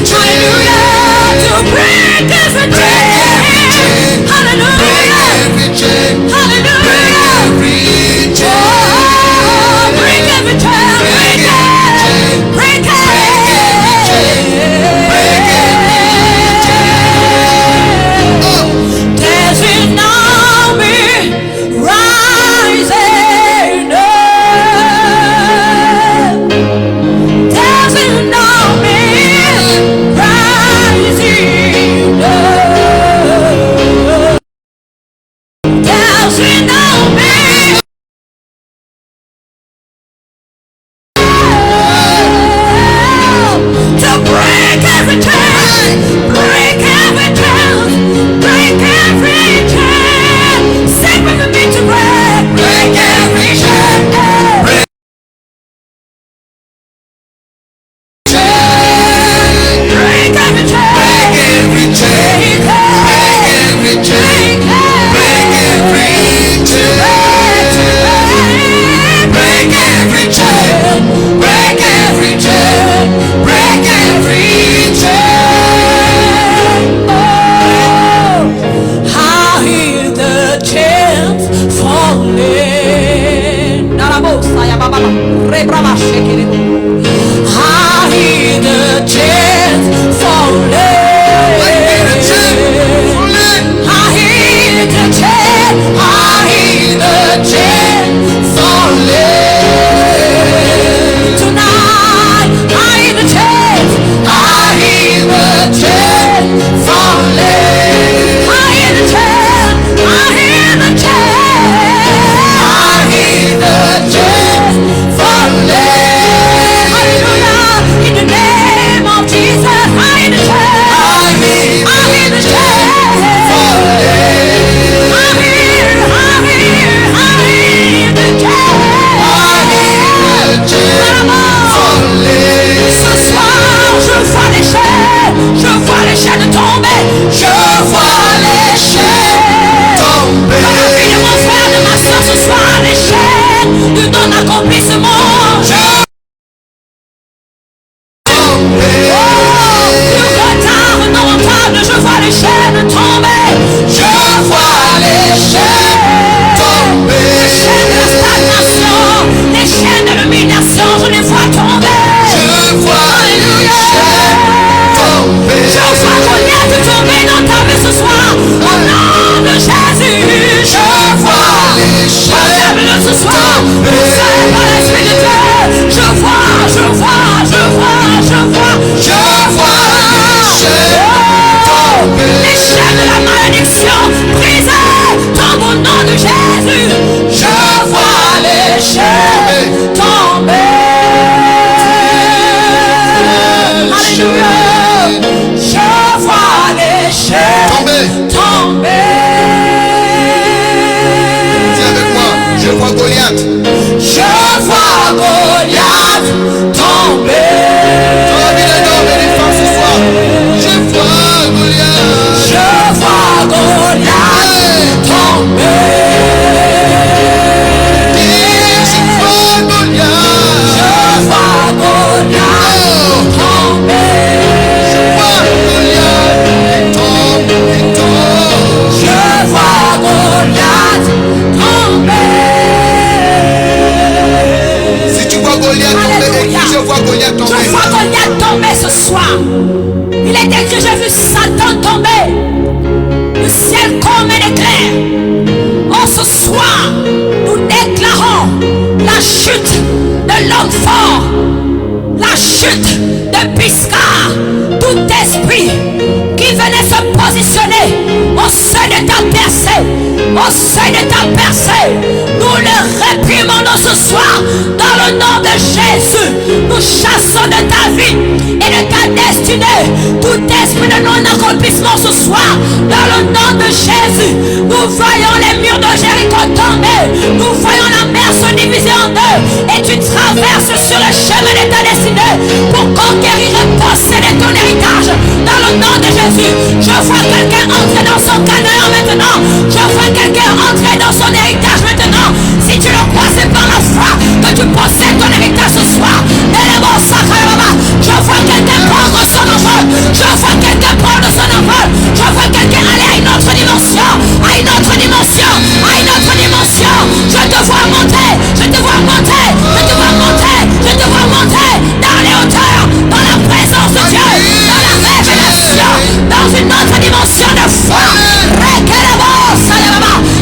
chain. Hallelujah. To break every chain. Hallelujah. Every chain. Hallelujah. Every chain. Oh, break every chain. Break it. Break it. Oh. There's an army rising up. There's an army rising up. There's an army Goliath tomber. Je vois Goliath. Je vois Goliath tomber. Je vois Goliath. Je vois Goliath tomber. Je vois Goliath tomber. Je vois Goliath tomber. Si tu vois Goliath tomber, écris je vois Goliath tomber. Je vois Goliath tomber ce soir. Il est écrit, j'ai vu Satan tomber. Le ciel comme un éclair. Oh, ce soir, nous déclarons la chute de l'homme fort. La chute de Piscar. Tout esprit qui venait se positionner au seuil de ta percée. Au seuil de ta percée. Nous le réprimandons ce soir dans le nom de Jésus. Nous chassons de ta vie et de ta destinée tout esprit de non-accomplissement ce soir dans le nom de Jésus. Nous voyons les murs de Jéricho tomber. Nous voyons la mer se diviser en deux et tu traverses sur le chemin de ta destinée pour conquérir et posséder ton héritage dans le nom de Jésus. Je vois quelqu'un entrer dans son canard maintenant. Je vois quelqu'un entrer dans son héritage maintenant. Si tu le crois, c'est par la foi que tu possèdes ton héritage ce soir. Je vois quelqu'un prendre son envol. Je vois quelqu'un prendre son envol. Je vois quelqu'un aller à une autre dimension. À une autre dimension. À une autre dimension. Je te vois monter. Je te vois monter. Je te vois monter. Je te vois monter dans les hauteurs. Dans la présence de Dieu. Dans la révélation. Dans une autre dimension de foi.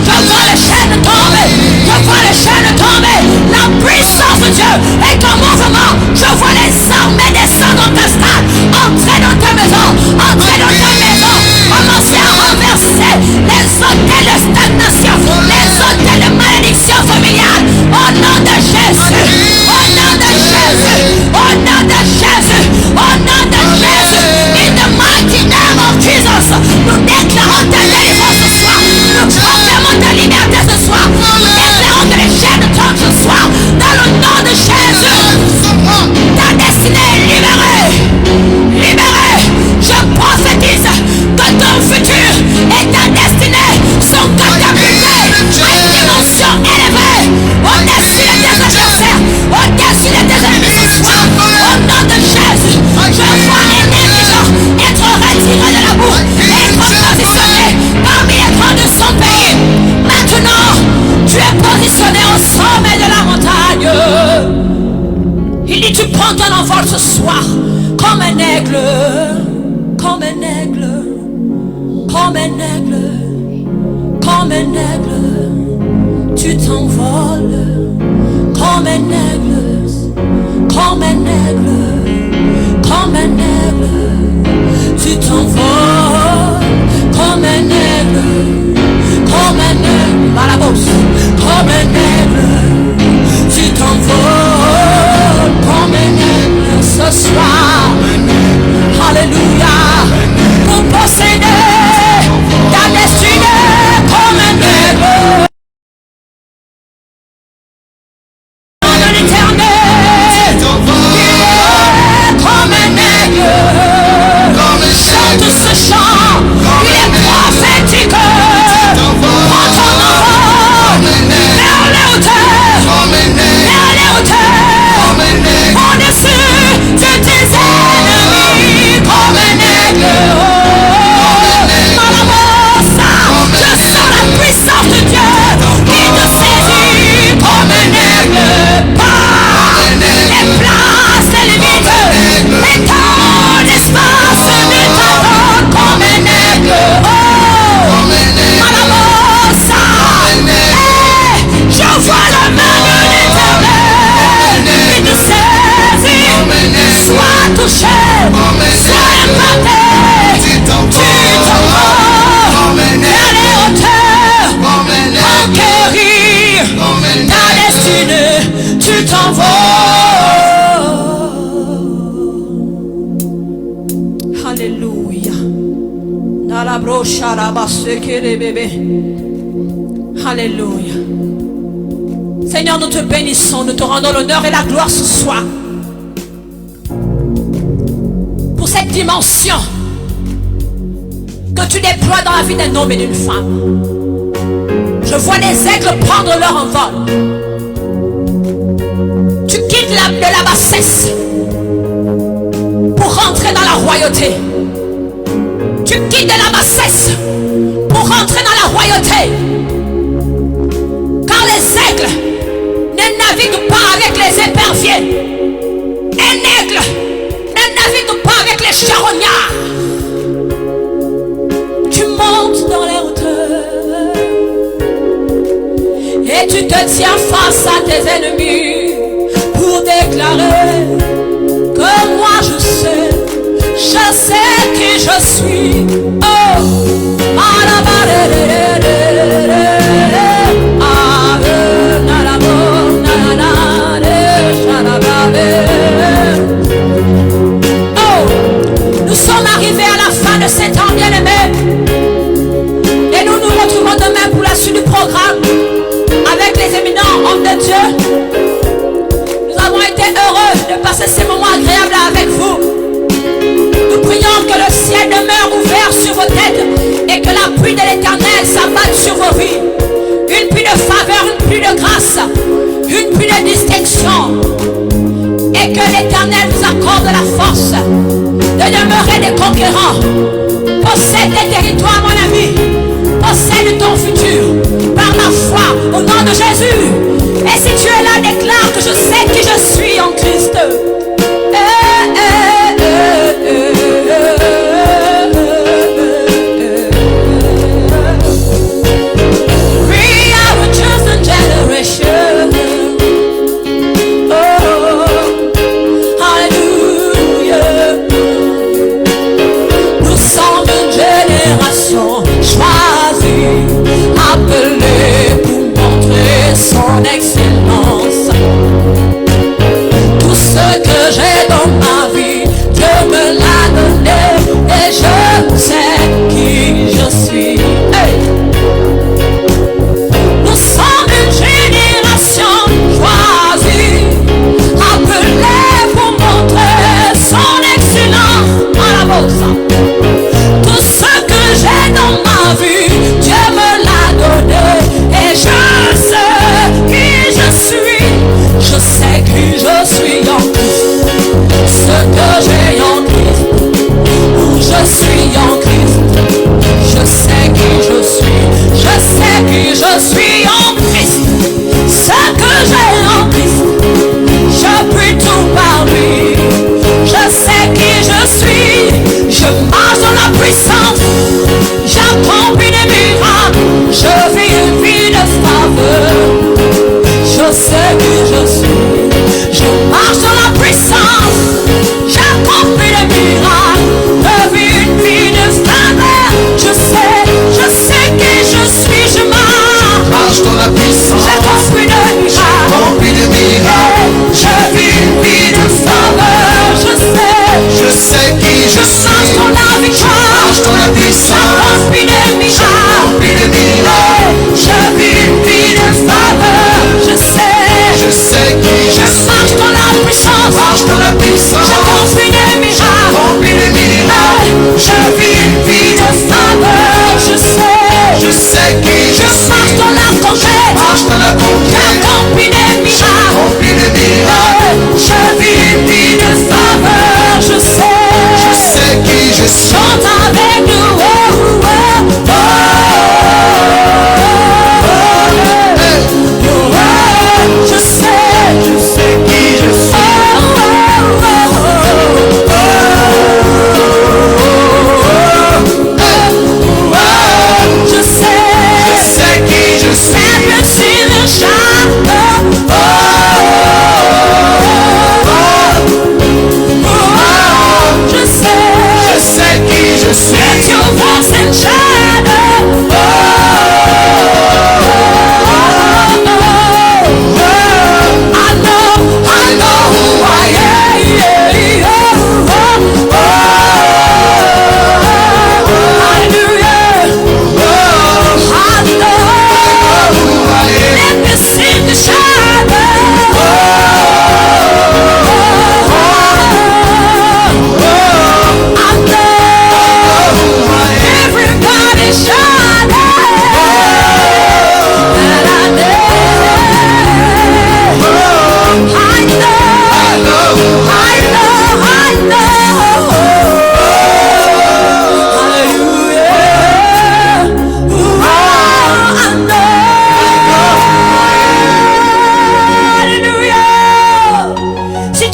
Je vois les chaînes tomber. Je vois les chaînes tomber. La puissance de Dieu est en mouvement. Je vois les armées descendre dans ta stade. Entrer dans ta maison. Entrer dans ta maison. Commencer à renverser les hôtels de stagnation. Les hôtels de malédiction familiale. Au nom de Jésus. Au nom de Jésus. Au nom de Jésus. Au nom de Jésus. In the mighty name of Jesus. Nous déclarons ta délivrance ce soir. Nous proclamons ta liberté ce soir. Nous déclarons que les chaînes tombent ce soir. Dans le nom de Jésus. Ta destinée est libérée. Libérée. Je prophétise que ton futur et ta destinée sont catapultés à une dimension élevée. Au-dessus de tes adversaires. Au-dessus de tes ennemis ce soir. Au nom de Jésus. Je vois un indigent être retiré de la boue. Être positionné parmi les grands de son pays. Maintenant, tu es positionné au sommet de la montagne. Il dit, tu prends ton envol ce soir comme un aigle, comme un aigle, comme un aigle, comme un aigle. Tu t'envoles comme un aigle, comme un aigle, comme un aigle. Tu t'envoles comme un aigle, comme un aigle, à la bourse, comme un aigle. Tu t'envoles comme un aigle ce soir. Alléluia. Pour posséder ta destinée comme un aigle. Dans l'éternel. Comme un aigle. Chante ce chant. Il est prophétique. Prends ton envol vers les hauteurs. Vers les hauteurs. Au-dessus de tes ennemis. Comme un aigle. Malamosa. Je sens la puissance de Dieu qui te saisit comme un aigle. Par les places et les vides. Et ton espace ne t'abandonne comme un aigle. Oh, Malamosa. Je vois la main de l'Éternel qui te saisit. Sois touché, sois impacté. Tu t'envoles vers les hauteurs. Conquérir ta destinée. Tu t'envoles. Alléluia. Dans la broche à la basse que les bébés. Alléluia. Seigneur, nous te bénissons, nous te rendons l'honneur et la gloire ce soir. Pour cette dimension que tu déploies dans la vie d'un homme et d'une femme. Je vois des aigles prendre leur envol. Tu quittes de la bassesse pour rentrer dans la royauté. Tu quittes de la bassesse pour rentrer dans la royauté. Car les aigles ne naviguent pas avec les éperviers. Un aigle ne navigue pas avec les charognards. Tu montes dans les hauteurs et tu te tiens face à tes ennemis pour déclarer que moi je sais qui je suis. Oh, nous sommes arrivés à la fin de cet temps bien-aimé et nous nous retrouvons demain pour la suite du programme avec les éminents hommes de Dieu. Nous avons été heureux de passer ces moments agréables avec vous. Nous prions que le ciel demeure ouvert sur vos têtes et que la pluie de l'Éternel s'abatte sur vos vies. Une pluie de faveur, une pluie de grâce, une pluie de distinction. Et que l'Éternel vous accorde la force de demeurer des conquérants. Possède tes territoires, mon ami. Possède ton futur par la foi au nom de Jésus. Et si tu es là, déclare que je sais qui je suis en Christ. We are a chosen generation. Oh, hallelujah. Nous sommes une génération choisie, appelée pour montrer son excellence.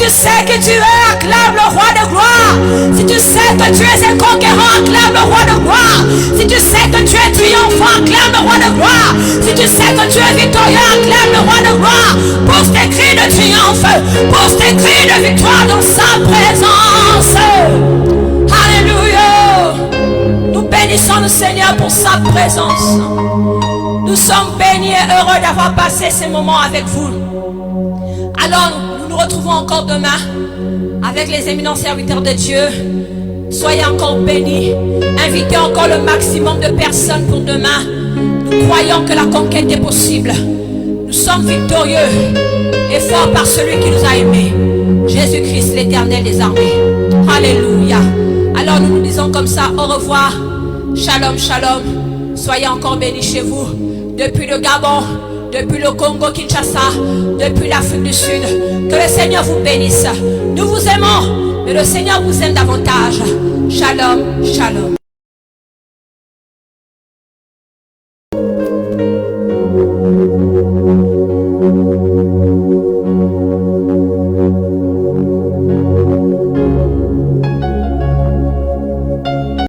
tu sais que tu es, acclame le roi de gloire. Si tu sais que tu es un conquérant, acclame le roi de gloire. Si tu sais que tu es triomphant, acclame le roi de gloire. Si tu sais que tu es victorieux, acclame le roi de gloire. Pousse tes cris de triomphe, pousse tes cris de victoire dans sa présence. Alléluia. Nous bénissons le Seigneur pour sa présence. Nous sommes bénis et heureux d'avoir passé ces moments avec vous. Alors, nous nous retrouvons encore demain avec les éminents serviteurs de Dieu. Soyez encore bénis. Invitez encore le maximum de personnes pour demain. Nous croyons que la conquête est possible. Nous sommes victorieux et forts par celui qui nous a aimés. Jésus-Christ, l'Éternel des armées. Alléluia. Alors nous nous disons comme ça, au revoir. Shalom, shalom. Soyez encore bénis chez vous. Depuis le Gabon, depuis le Congo, Kinshasa, depuis l'Afrique du Sud. Que le Seigneur vous bénisse. Nous vous aimons, mais le Seigneur vous aime davantage. Shalom, shalom.